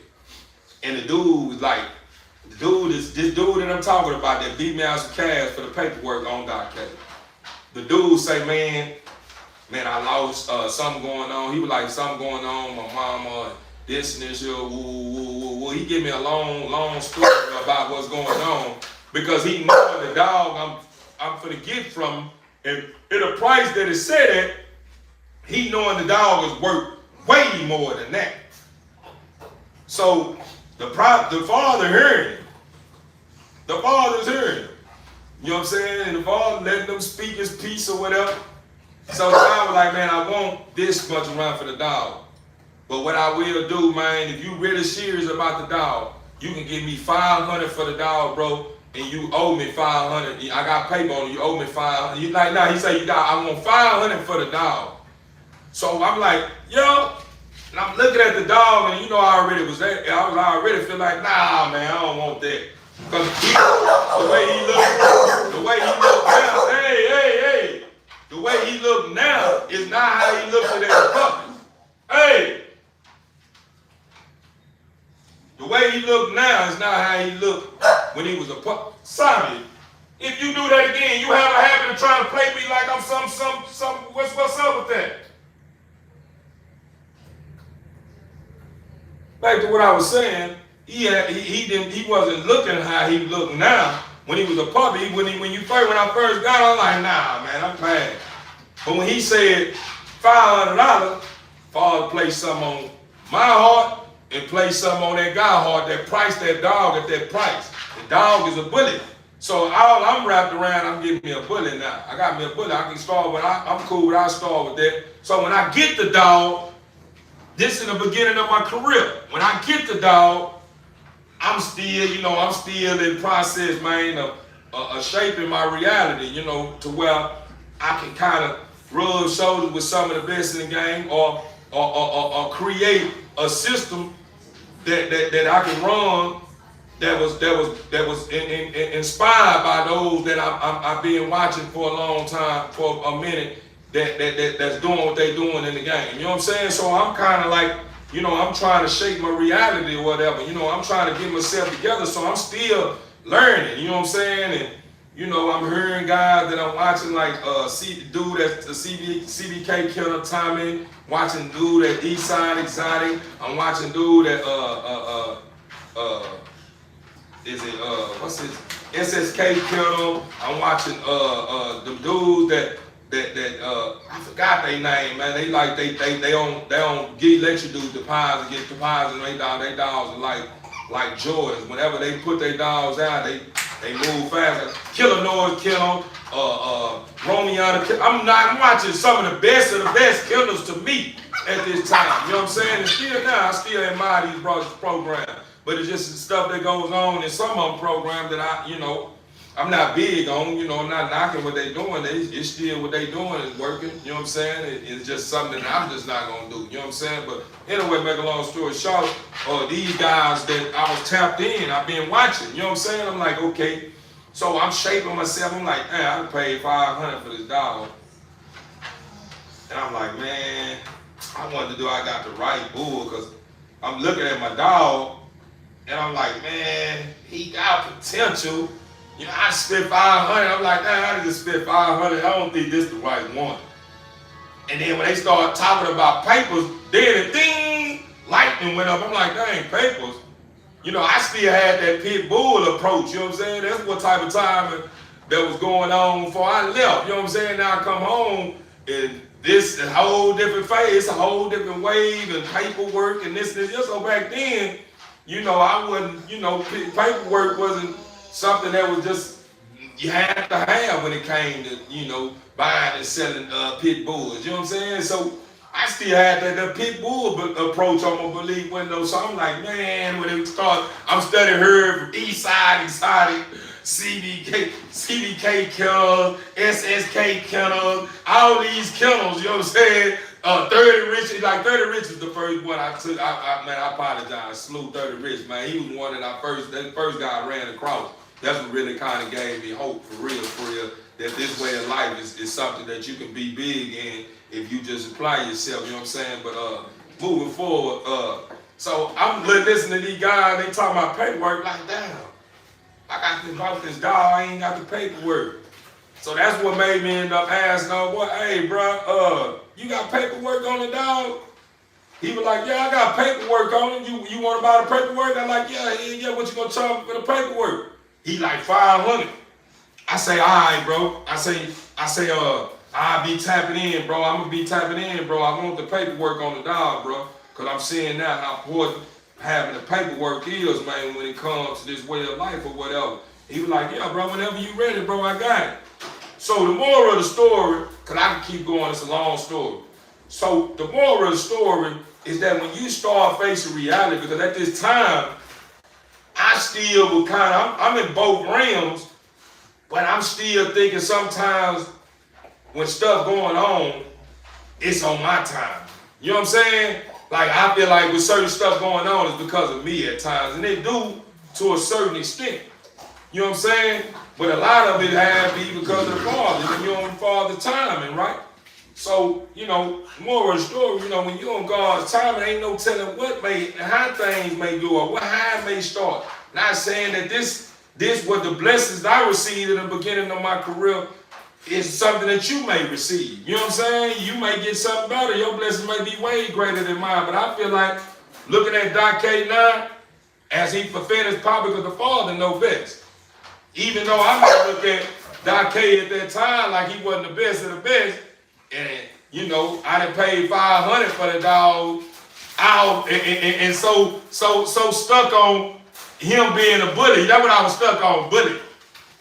And the dude was like, this dude that I'm talking about that beat me out some cash for the paperwork on Doc K. The dude say, man, I lost something going on. He was like, something going on, my mama, this and this, woo. He gave me a long story about what's going on because he knowing the dog I'm finna get from him. And at a price that is set at, he knowing the dog is worth way more than that. So the father hearing him. The father's hearing him. You know what I'm saying? And the father letting them speak his piece or whatever. So the guy was like, man, I want this much around for the dog. But what I will do, man, if you really serious about the dog, you can give me $500 for the dog, bro, and you owe me $500. I got paper on it, you owe me $500. You like, nah, he said, I want $500 for the dog. So I'm like, yo, and I'm looking at the dog, and you know I already was there. I was already feel like, nah, man, I don't want that. Because the way he looked now, hey, the way he look now is not how he looked at that puppy. Hey! The way he look now is not how he looked when he was a puppy. Simon, if you do that again, you have a habit of trying to play me like I'm some, what's up with that? Back to what I was saying, he wasn't looking how he look now. When he was a puppy, when I first got him, I was like, nah, man, I'm paying. But when he said $500, Father placed something on my heart and placed something on that guy's heart that priced that dog at that price. The dog is a bullet. So all I'm wrapped around, I'm getting me a bullet now. I got me a bullet. I can start with, I'm cool with, I start with that. So when I get the dog, this is the beginning of my career. When I get the dog, I'm still in process, man, of shaping my reality, to where I can kind of rub shoulders with some of the best in the game, or create a system that I can run that was inspired by those that I've been watching for a long time, for a minute, that's doing what they doing in the game. You know what I'm saying? So I'm kind of like, I'm trying to shape my reality or whatever. I'm trying to get myself together, so I'm still learning. You know what I'm saying? And I'm hearing guys that I'm watching, like dude at the CBK Killer Tommy, watching dude at Eastside Exotic. I'm watching dude at what's his SSK Killer. I'm watching the dudes that I forgot their name, man. They don't let you do deposits, get deposits, and they dogs are like Jordans. Whenever they put their dogs out, they move fast. Killer Noise Killer, Romeo. I'm watching some of the best killers to me at this time. You know what I'm saying? And still now, I still admire these brothers' programs. But it's just the stuff that goes on in some of them programs that I'm not big on. I'm not knocking what they're doing. It's still what they're doing is working. You know what I'm saying? It's just something that I'm just not going to do. You know what I'm saying? But anyway, make a long story short, these guys that I was tapped in, I've been watching. You know what I'm saying? I'm like, okay. So I'm shaping myself. I'm like, man, I paid $500 for this dog. And I'm like, man, I wonder do I got the right bull? Because I'm looking at my dog, and I'm like, man, he got potential. I spent $500. I'm like, man, I just spent $500. I don't think this is the right one. And then when they start talking about papers, then the ding, lightning went up. I'm like, dang, papers. I still had that pit bull approach. You know what I'm saying? That's what type of time that was going on before I left. You know what I'm saying? Now I come home, and this is a whole different phase, a whole different wave, and paperwork, and this. So back then, I wasn't, paperwork wasn't something that was just you had to have when it came to, buying and selling pit bulls. You know what I'm saying? So I still had that pit bull approach on my belief window. So I'm like, man, when it started, I'm studying her from Eastside Exotic, CBK Kennels, SSK Kennels, all these kennels, you know what I'm saying? 30 Rich, like 30 Rich is the first one I took. I apologize. Slew 30 Rich, man. He was one that the first guy I ran across. That's what really kind of gave me hope, for real, that this way of life is something that you can be big in if you just apply yourself, you know what I'm saying? But moving forward, so I'm listening to these guys, they talking about paperwork, like, damn, I got to about this dog, I ain't got the paperwork. So that's what made me end up asking, boy, hey, bro, you got paperwork on the dog? He was like, yeah, I got paperwork on it. You want to buy the paperwork? I'm like, yeah, what you gonna charge me for the paperwork? He like 500. I say, all right, bro. I say, I'll be tapping in, bro. I'm gonna be tapping in, bro. I want the paperwork on the dog, bro. Cause I'm seeing now how important having the paperwork is, man, when it comes to this way of life or whatever. He was like, yeah, bro, whenever you ready, bro, I got it. So the moral of the story, cause I can keep going, it's a long story. So the moral of the story is that when you start facing reality, because at this time, I still was I'm in both realms, but I'm still thinking sometimes when stuff going on, it's on my time. You know what I'm saying? Like, I feel like with certain stuff going on, it's because of me at times, and they do to a certain extent. You know what I'm saying? But a lot of it had to be because of the Father, and you're on Father's timing, right? So, you know, more of the story, you know, when you're on God's timing, ain't no telling how things may go or how it may start. Not saying that this was the blessings I received in the beginning of my career is something that you may receive. You know what I'm saying? You may get something better. Your blessings may be way greater than mine. But I feel like looking at Doc K now, as he fulfilled his part, because the Father knows best. Even though I might look at Doc K at that time like he wasn't the best of the best, and you know, I done paid $500 for the dog out, and so stuck on him being a bully. That's what I was stuck on, bully.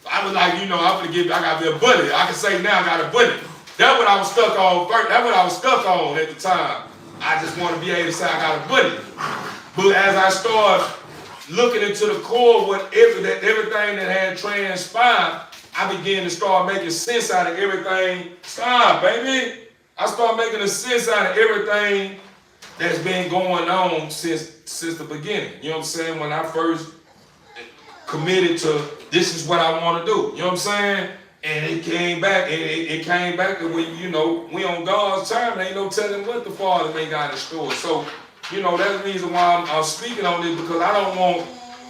I was like, you know, I got to be a bully. I can say now I got a bully. That's what I was stuck on first. That's what I was stuck on at the time. I just want to be able to say I got a bully. But as I start looking into the core of everything that had transpired, I began to start making sense out of everything. Stop, baby. I started making a sense out of everything that's been going on since the beginning. You know what I'm saying? When I first committed to this is what I want to do. You know what I'm saying? And it came back, and it came back to when, you know, we on God's time. There ain't no telling what the Father may got in store. So, you know, that's the reason why I'm speaking on this, because I don't want,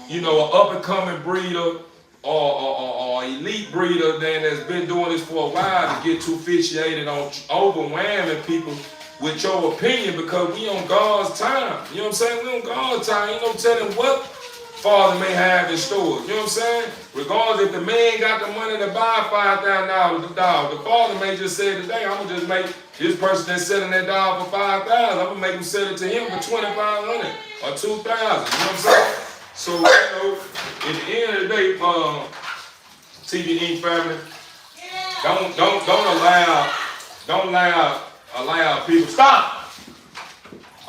you know, an up-and-coming breeder or elite breeder that's been doing this for a while to get too fixated on overwhelming people with your opinion, because we on God's time. You know what I'm saying? We on God's time. Ain't no telling what Father may have in store. You know what I'm saying? Regardless if the man got the money to buy $5,000 the dog, the Father may just say today, I'm gonna just make this person that's selling that dog for $5,000, I'm gonna make him sell it to him for $2,500 or $2,000. You know what I'm saying? So, you know, at the end of the day, TV Inc. family, don't allow people, stop!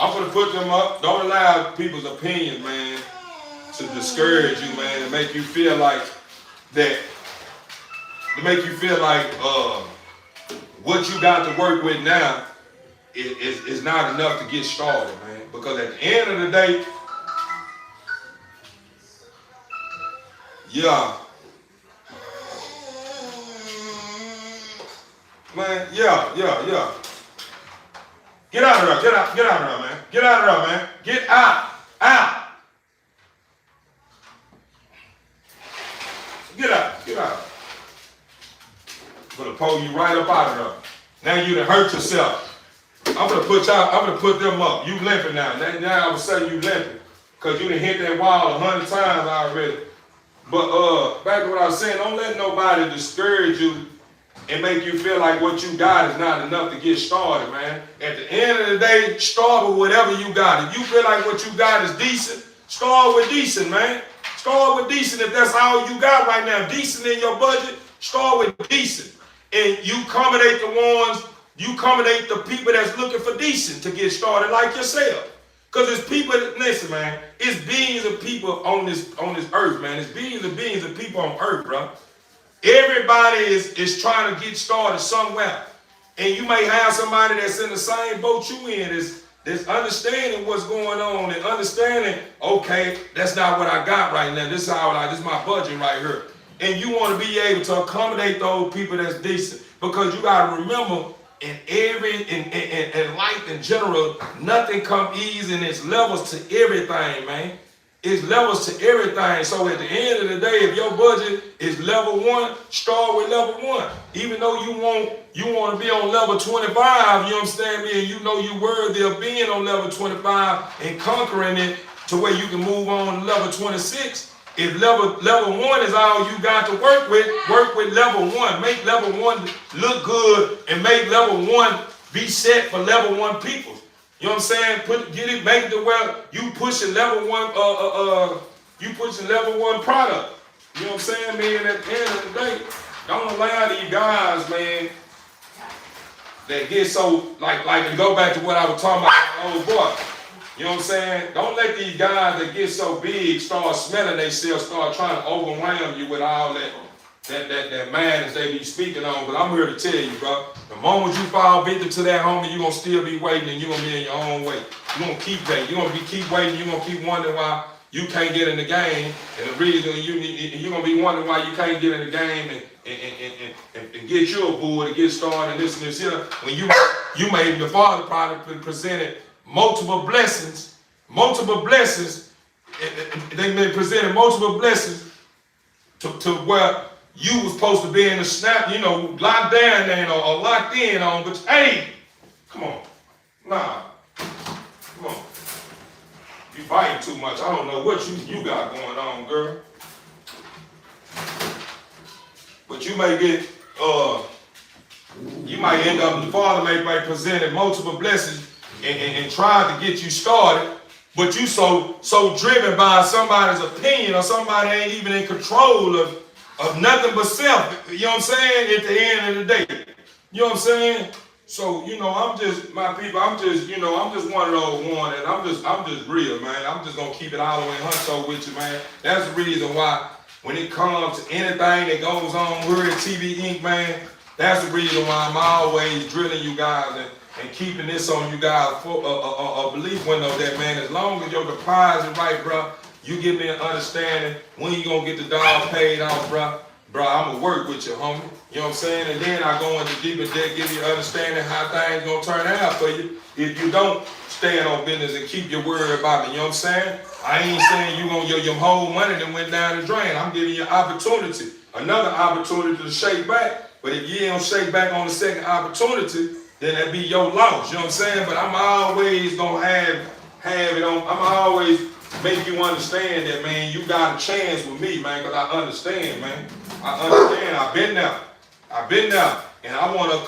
I'm gonna put them up. Don't allow people's opinions, man, to discourage you, man, and make you feel like that, what you got to work with now is not enough to get started, man. Because at the end of the day, yeah. Man, yeah. Get out of there, get out of there, man. Get out of there, man. Get out. Get out. I'm gonna pull you right up out of there. Now you done hurt yourself. I'm gonna put them up. You limping now. Now all of a sudden you limping. Cause you done hit that wall 100 times already. But back to what I was saying, don't let nobody discourage you and make you feel like what you got is not enough to get started, man. At the end of the day, start with whatever you got. If you feel like what you got is decent, start with decent, man. Start with decent if that's all you got right now. Decent in your budget, start with decent. And you accommodate the people that's looking for decent to get started like yourself. Because it's people, listen, man, it's billions of people on this earth, man. It's billions of people on earth, bro. Everybody is trying to get started somewhere. And you may have somebody that's in the same boat you in, that's understanding what's going on and understanding, okay, that's not what I got right now. This is my budget right here. And you want to be able to accommodate those people that's decent. Because you got to remember, in life in general, nothing come easy, and it's levels to everything, man. It's levels to everything. So at the end of the day, if your budget is level 1, start with level 1. Even though you want to be on level 25, you understand me, and you know you're worthy of being on level 25 and conquering it to where you can move on to level 26. If level 1 is all you got to work with level 1. Make level 1 look good and make level 1 be set for level 1 people. You know what I'm saying? Make it to where you pushing level 1, you pushing level 1 product. You know what I'm saying, man? At the end of the day, don't allow these guys, man, that get so, like to go back to what I was talking about, my old boy. You know what I'm saying? Don't let these guys that get so big start smelling themselves, start trying to overwhelm you with all that madness they be speaking on. But I'm here to tell you, bro, the moment you fall victim to that, homie, you're going to still be waiting, and you're going to be in your own way. You're going to keep waiting. You're going to keep waiting. You're going to keep wondering why you can't get in the game. And the reason you're going to be wondering why you can't get in the game and get you a bull to get started and this and this here. When you made the Father probably presented multiple blessings. They been presented multiple blessings to where you was supposed to be in the snap, locked down there or locked in on, but hey, come on. Nah. Come on. You fighting too much. I don't know what you got going on, girl. But you may get, you might end up, the Father may present multiple blessings and try to get you started, but you so driven by somebody's opinion or somebody ain't even in control of nothing but self. You know what I'm saying? At the end of the day. You know what I'm saying? So, I'm just, my people, I'm just one of those one, and I'm just real, man. I'm just gonna keep it all the way huncho with you, man. That's the reason why when it comes to anything that goes on here at TV Inc., man, that's the reason why I'm always drilling you guys and keeping this on you guys for a belief window that, man, as long as your deposit right, bro, you give me an understanding when you gonna get the dog paid off, bro. Bro, I'm gonna work with you, homie. You know what I'm saying? And then I go into deeper depth, give you an understanding how things gonna turn out for you if you don't stand on business and keep your word about me. You know what I'm saying? I ain't saying your whole money that went down the drain. I'm giving you opportunity, another opportunity to shake back. But if you don't shake back on the second opportunity, then that be your loss. You know what I'm saying? But I'm always gonna have it on. I'm always make you understand that, man, you got a chance with me, man, because I understand, man. I understand. I've been there. And I want to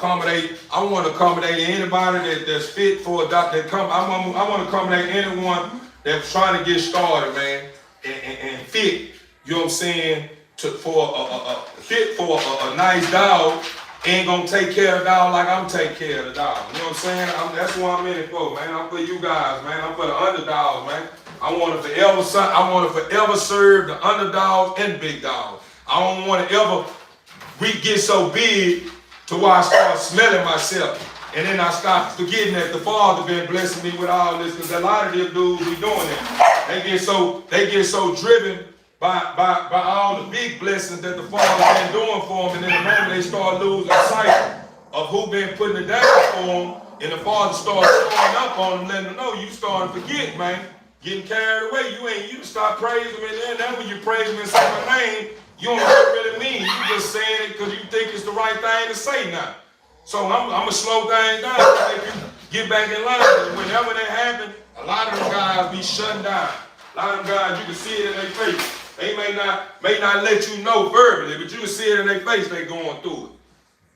accommodate anybody that's fit for a doctor. I want to accommodate anyone that's trying to get started, man, and fit. You know what I'm saying? For a nice dog, ain't gonna take care of the dog like I'm taking care of the dog. You know what I'm saying? That's what I'm in it for, man. I'm for you guys, man. I'm for the underdogs, man. I want to forever serve the underdogs and big dogs. I don't want to ever get so big to where I start smelling myself. And then I start forgetting that the Father been blessing me with all this, because a lot of these dudes be doing that. They get so driven by all the big blessings that the Father been doing for them, and in the moment they start losing sight of who been putting it down for them, and the Father starts showing up on them, letting them know you starting to forget, man. Getting carried away. You start praising him, and then when you praise him and say my name, you don't know what it really means. You just saying it because you think it's the right thing to say now. So I'm going to slow things down to make you get back in line. And whenever that happens, a lot of them guys be shut down. A lot of them guys, you can see it in their face. They may not let you know verbally, but you can see it in their face they going through it.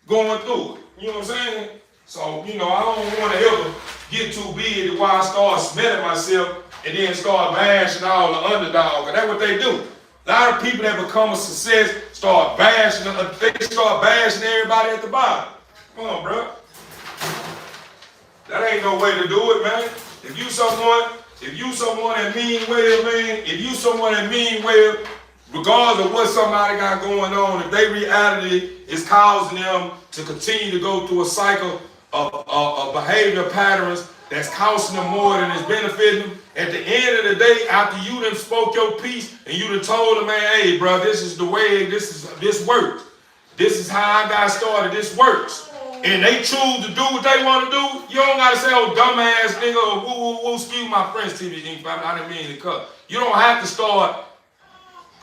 Going through it. You know what I'm saying? So, I don't want to ever get too big to where I start smelling myself and then start bashing all the underdogs. And that's what they do. A lot of people that become a success start bashing everybody at the bottom. Come on, bro. That ain't no way to do it, man. If you someone that mean well, man, regardless of what somebody got going on, if their reality is causing them to continue to go through a cycle of behavior patterns that's costing them more than it's benefiting them, at the end of the day, after you done spoke your piece and you done told them, man, hey, bro, this is the way, this works. This is how I got started, this works. and they choose to do what they want to do, you don't gotta say, oh, dumbass nigga, or woo, woo, woo, excuse my French TV Inc. family, I didn't mean to cut. You don't have to start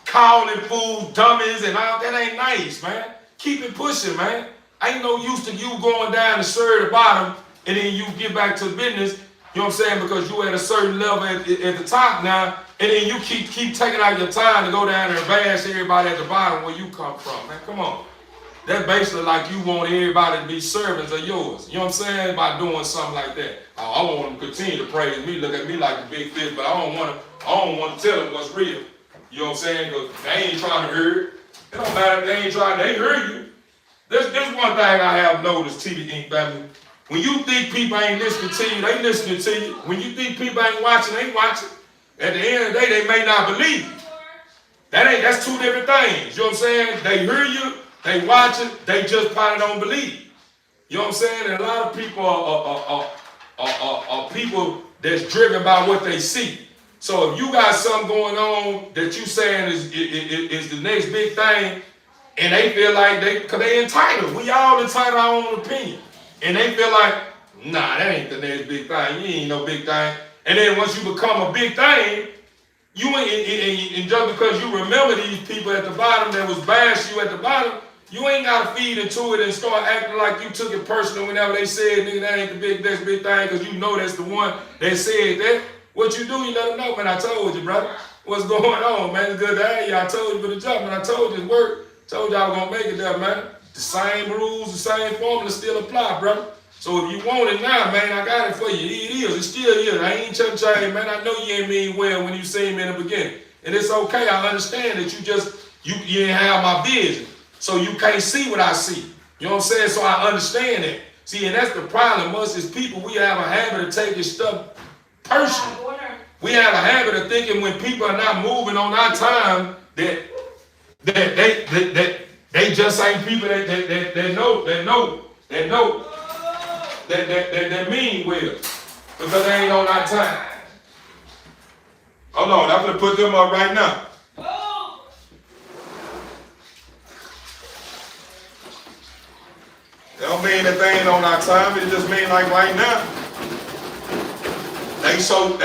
calling fools dummies and all that. Ain't nice, man. Keep it pushing, man. Ain't no use to you going down to serve the bottom and then you get back to business, you know what I'm saying, because you at a certain level at the top now, and then you keep taking out your time to go down there and bash everybody at the bottom where you come from, man. Come on. That's basically like you want everybody to be servants of yours. You know what I'm saying? By doing something like that. I want them to continue to praise me, look at me like the big fish, but I don't want to tell them what's real. You know what I'm saying? Because they ain't trying to hear it. It don't matter if they ain't trying, they hear you. This one thing I have noticed, TV Inc. family. When you think people ain't listening to you, they listening to you. When you think people ain't watching, they watching. At the end of the day, they may not believe you. That's two different things. You know what I'm saying? They hear you, they watch it, they just probably don't believe. You know what I'm saying? And a lot of people are people that's driven by what they see. So if you got something going on that you saying is the next big thing, and they feel like because they entitled. We all entitled our own opinion. And they feel like, nah, that ain't the next big thing. You ain't no big thing. And then once you become a big thing, you ain't, and just because you remember these people at the bottom that was bash you at the bottom, you ain't got to feed into it and start acting like you took it personal whenever they said, nigga, that ain't the next big thing, because you know that's the one that said that. What you do, you let them know, man, I told you, brother. What's going on, man? It's good to have you. I told you for the job, man. I told you it's work. Told you I was going to make it there, man. The same rules, the same formula still apply, brother. So if you want it now, man, I got it for you. It is. It still is. I ain't changed, man. I know you ain't mean well when you seen me in the beginning. And it's okay. I understand that you ain't have my vision. So you can't see what I see. You know what I'm saying? So I understand that. See, and that's the problem. Us as people, we have a habit of taking stuff personal. We have a habit of thinking when people are not moving on our time that they just ain't people that mean well, because they ain't on our time. Hold on, I'm gonna put them up right now. That don't mean that they ain't on our time. It just mean like right now. They so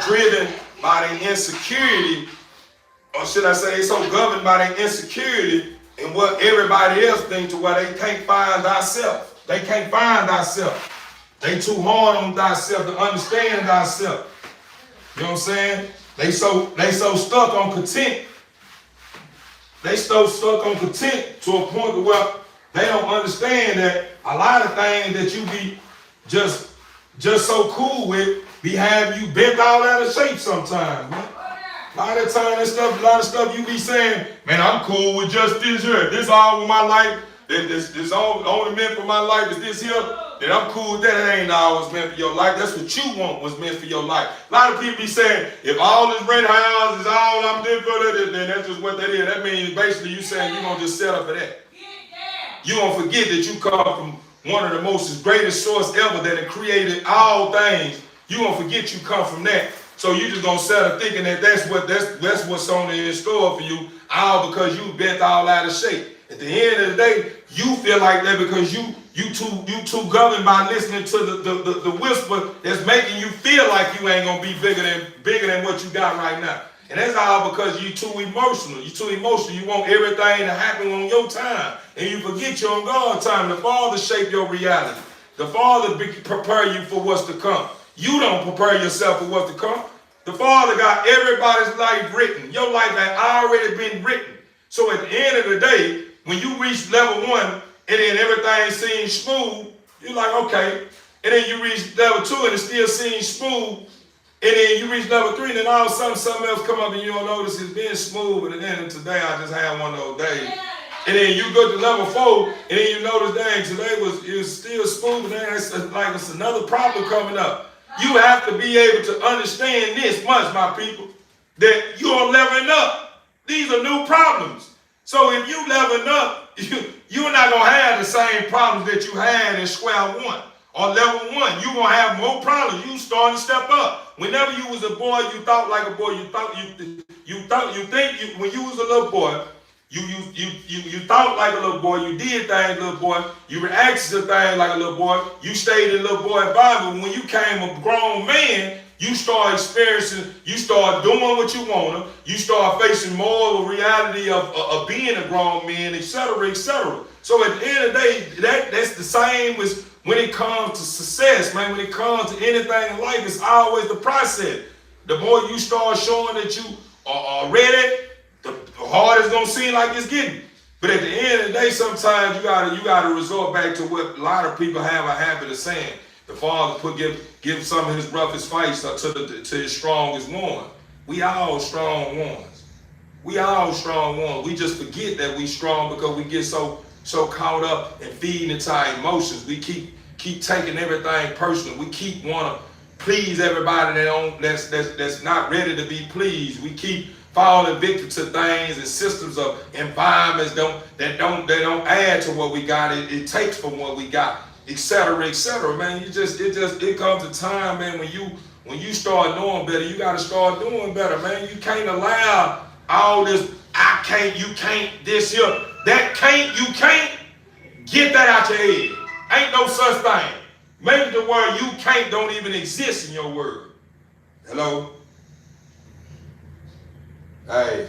driven by their insecurity, or should I say, they so governed by their insecurity and what everybody else thinks, to where they can't find thyself. They can't find thyself. They too hard on thyself to understand thyself. You know what I'm saying? They so stuck on content. They so stuck on content to a point where they don't understand that a lot of things that you be just so cool with be having you bent all out of shape sometimes, man. A lot of stuff you be saying, man, I'm cool with just this here. This all with my life. This only meant for my life is this here. Then I'm cool with that. It ain't always meant for your life. That's what you want was meant for your life. A lot of people be saying, if all this red house is all I'm doing for that, then that's just what that is. That means basically you saying you're going to just settle for that. You're going to forget that you come from one of the most greatest source ever that had created all things. You're going to forget you come from that. So you just going to settle thinking that that's what's on in store for you, all because you bent all out of shape. At the end of the day, you feel like that because you too governed by listening to the whisper that's making you feel like you ain't gonna be bigger than what you got right now. And that's all because you too emotional. You too emotional. You want everything to happen on your time, and you forget you're on God's time. The Father shape your reality. The Father prepare you for what's to come. You don't prepare yourself for what's to come. The Father got everybody's life written. Your life had already been written. So at the end of the day, when you reach level 1 and then everything seems smooth, you're like, okay. And then you reach level 2 and it still seems smooth. And then you reach level 3 and then all of a sudden something else come up and you don't notice it's being smooth. But then today I just had one of those days. And then you go to level 4 and then you notice, dang, today it was still smooth. And then it's like it's another problem coming up. You have to be able to understand this much, my people, that you are leveling up. These are new problems. So if you leveling up, you're not going to have the same problems that you had in square 1 or level 1. You're going to have more problems. You starting to step up. Whenever you was a boy, you thought like a boy. When you was a little boy, You thought like a little boy. You did things, little boy. You reacted to things like a little boy. You stayed in little boy environment. When you came a grown man, you start experiencing. You start doing what you wanna. You start facing more of a reality of being a grown man, etc., etc. So at the end of the day, that's the same as when it comes to success, man. When it comes to anything in life, it's always the process. The more you start showing that you are ready, the harder it's gonna seem like it's getting. But at the end of the day, sometimes you gotta resort back to what a lot of people have a habit of saying. The father give some of his roughest fights to his strongest one. We all strong ones. We all strong ones. We just forget that we strong because we get so caught up in feeding into our emotions. We keep taking everything personal. We keep wanna please everybody that's not ready to be pleased. We keep falling victim to things and systems of environments that don't add to what we got. It takes from what we got, etc., etc. Man, it comes a time, man, when you start knowing better, you gotta start doing better, man. You can't allow all this I can't, you can't, this here, that can't, you can't. Get that out your head. Ain't no such thing. Make the word you can't don't even exist in your word. Hello? Hey.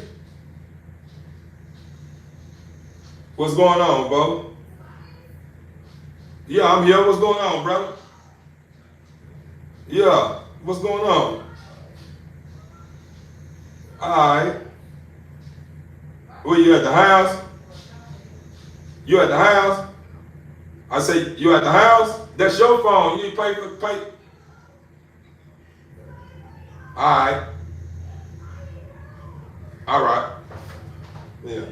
What's going on, bro? Yeah, I'm here. What's going on, brother? Yeah, what's going on? All right. Where you at the house? You at the house? I say, you at the house? That's your phone. You need to pay. All right. All right. Yeah.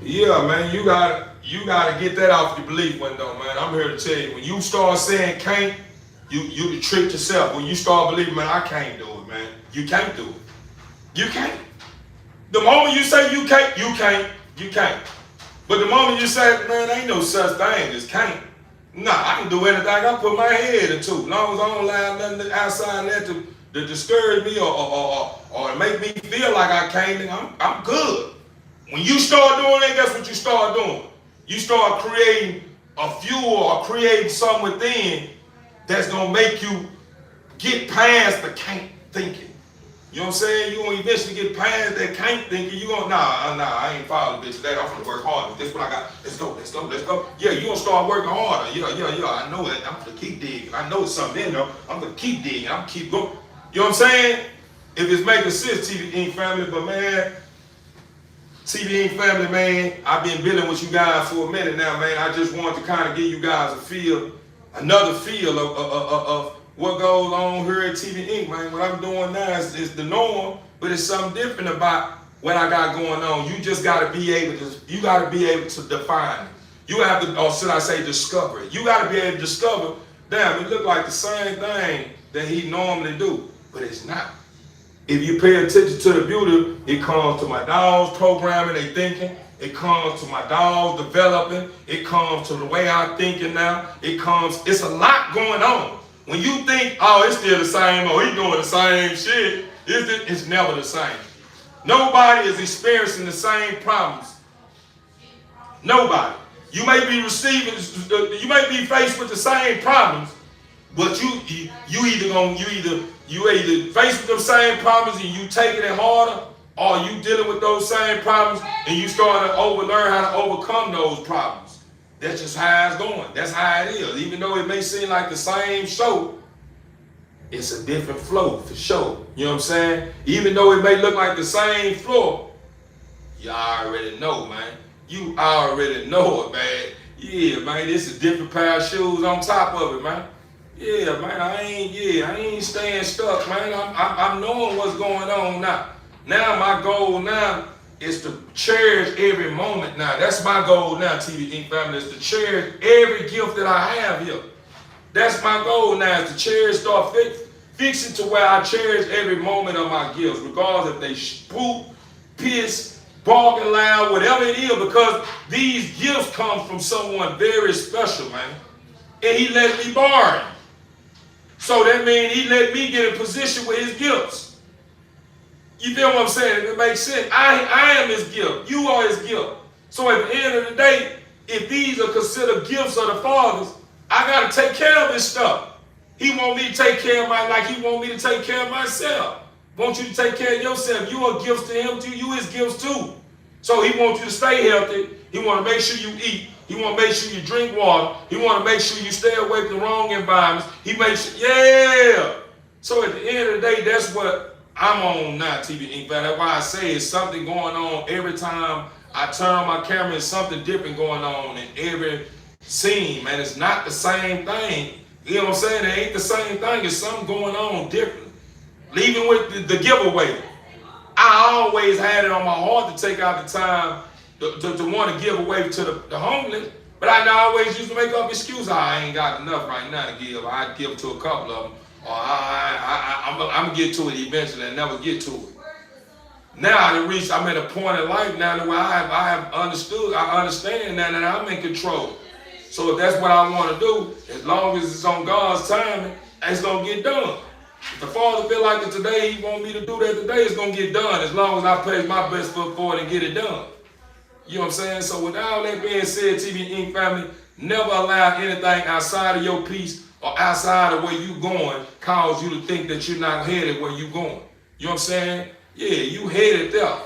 Yeah, man, you gotta get that off your belief window, man. I'm here to tell you, when you start saying can't, you trick yourself. When you start believing, man, I can't do it, man. You can't do it. You can't. The moment you say you can't, you can't. You can't. But the moment you say, man, ain't no such thing as can't. Nah, I can do anything I put my head into. As long as I don't allow nothing outside that to discourage me or make me feel like I can't, then I'm good. When you start doing that, guess what you start doing? You start creating a fuel or creating something within that's going to make you get past the can't thinking. You know what I'm saying? You're going to eventually get past that can't thinking. You're going, nah, I ain't following bitch that. I'm going to work harder. This is what I got. Let's go. Yeah, you're going to start working harder. Yeah, I know that. I'm going to keep digging. I know it's something in there. I'm going to keep digging. I'm going to keep going. You know what I'm saying? If it's making sense, TV Inc. family, but man, TV Inc. family, man, I've been building with you guys for a minute now, man. I just wanted to kind of give you guys another feel of what goes on here at TV Inc., man. What I'm doing now is the norm, but it's something different about what I got going on. You just got to be able to define it. You have to, or should I say discover it. You got to be able to discover, damn, it look like the same thing that he normally do, but it's not. If you pay attention to the beauty, it comes to my dogs programming, they thinking. It comes to my dogs developing. It comes to the way I'm thinking now. It's a lot going on. When you think, oh, it's still the same, or he doing the same shit, it's never the same. Nobody is experiencing the same problems. Nobody. You may be faced with the same problems, but you either faced with those same problems and you taking it harder, or you dealing with those same problems and you starting to learn how to overcome those problems. That's just how it's going. That's how it is. Even though it may seem like the same show, it's a different flow for sure. You know what I'm saying? Even though it may look like the same floor, you already know, man. You already know it, man. Yeah, man, this is a different pair of shoes on top of it, man. Yeah, man, I ain't staying stuck, man. I'm knowing what's going on now. Now my goal now is to cherish every moment now. That's my goal now, TV Inc. family, is to cherish every gift that I have here. That's my goal now, is to cherish, start fixing to where I cherish every moment of my gifts, regardless if they spook, piss, barking loud, whatever it is, because these gifts come from someone very special, man. And he let me borrow them. So that means he let me get in position with his gifts. You feel what I'm saying? It makes sense. I am his gift. You are his gift. So at the end of the day, if these are considered gifts of the Father's, I got to take care of his stuff. He want me to take care of like he want me to take care of myself. Want you to take care of yourself. You are gifts to him too. You his gifts too. So he wants you to stay healthy. He want to make sure you eat. He want to make sure you drink water. He want to make sure you stay away from the wrong environments. He makes sure, yeah. So at the end of the day, that's what I'm on now, TV Inc. That's why I say it's something going on every time I turn on my camera. It's something different going on in every scene, man. It's not the same thing. You know what I'm saying? It ain't the same thing. It's something going on different. Even with the giveaway, I always had it on my heart to take out the time to want to give away to the homeless, but I always used to make up excuses. I ain't got enough right now to give. I'd give to a couple of them, or I'm going to get to it eventually and never get to it. Now I'm at a point in life now where I have understood, I understand now that I'm in control. So if that's what I want to do, as long as it's on God's timing, it's going to get done. If the Father feel like that today, he want me to do that today, it's going to get done as long as I place my best foot forward and get it done. You know what I'm saying? So with all that being said, TV Inc. family, never allow anything outside of your peace or outside of where you going cause you to think that you're not headed where you going. You know what I'm saying? Yeah, you headed there.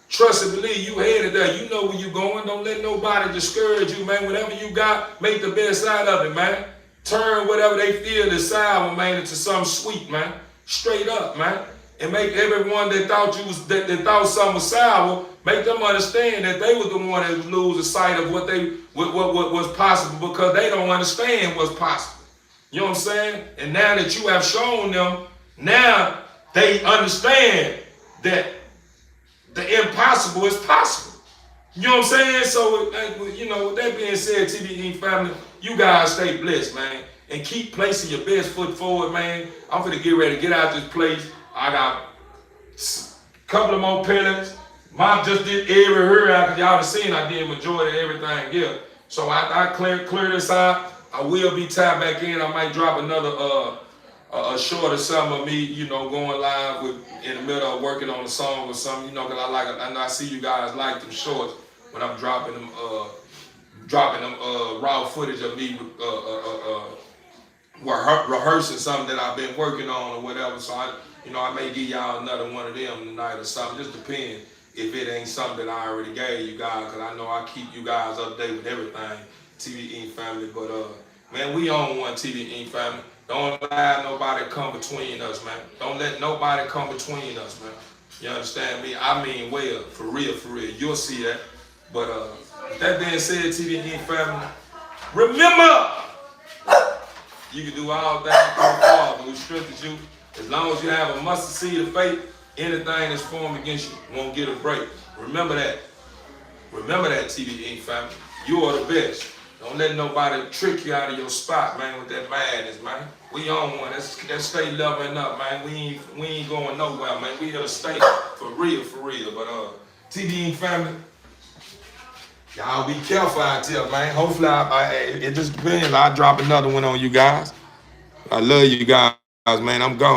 Trust and believe you headed there. You know where you going. Don't let nobody discourage you, man. Whatever you got, make the best out of it, man. Turn whatever they feel is sour, man, into something sweet, man. Straight up, man. And make everyone that thought that thought something was sour, make them understand that they were the one that was losing sight of what was possible because they don't understand what's possible. You know what I'm saying? And now that you have shown them, now they understand that the impossible is possible. You know what I'm saying? So, you know, with that being said, TV Inc. family, you guys stay blessed, man. And keep placing your best foot forward, man. I'm finna get ready to get out this place. I got a couple of more pillars. Mom just did every hurrah. Y'all have seen I did majority of everything here. So I clear this out. I will be tied back in. I might drop another a short or something of me, you know, going live in the middle of working on a song or something, you know, because I know I see you guys like them shorts when I'm dropping them raw footage of me rehearsing something that I've been working on or whatever. So I may give y'all another one of them tonight or something. Just depends if it ain't something that I already gave you guys, because I know I keep you guys updated with everything, TV Inc. family. But man, we on one, TV Inc. family. Don't allow nobody come between us, man. Don't let nobody come between us, man. You understand me? I mean well, for real, for real. You'll see that. But that being said, TV Inc. family, remember, you can do all things through the Father who strengthens you. As long as you have a mustard seed of faith, anything that's formed against you won't get a break. Remember that. Remember that, TV Inc. family. You are the best. Don't let nobody trick you out of your spot, man, with that madness, man. We on one. Let's stay leveling up, man. We ain't going nowhere, man. We here to stay for real, for real. But TV Inc. family, y'all be careful out there, man. Hopefully, it just depends. I'll drop another one on you guys. I love you guys, man. I'm gone.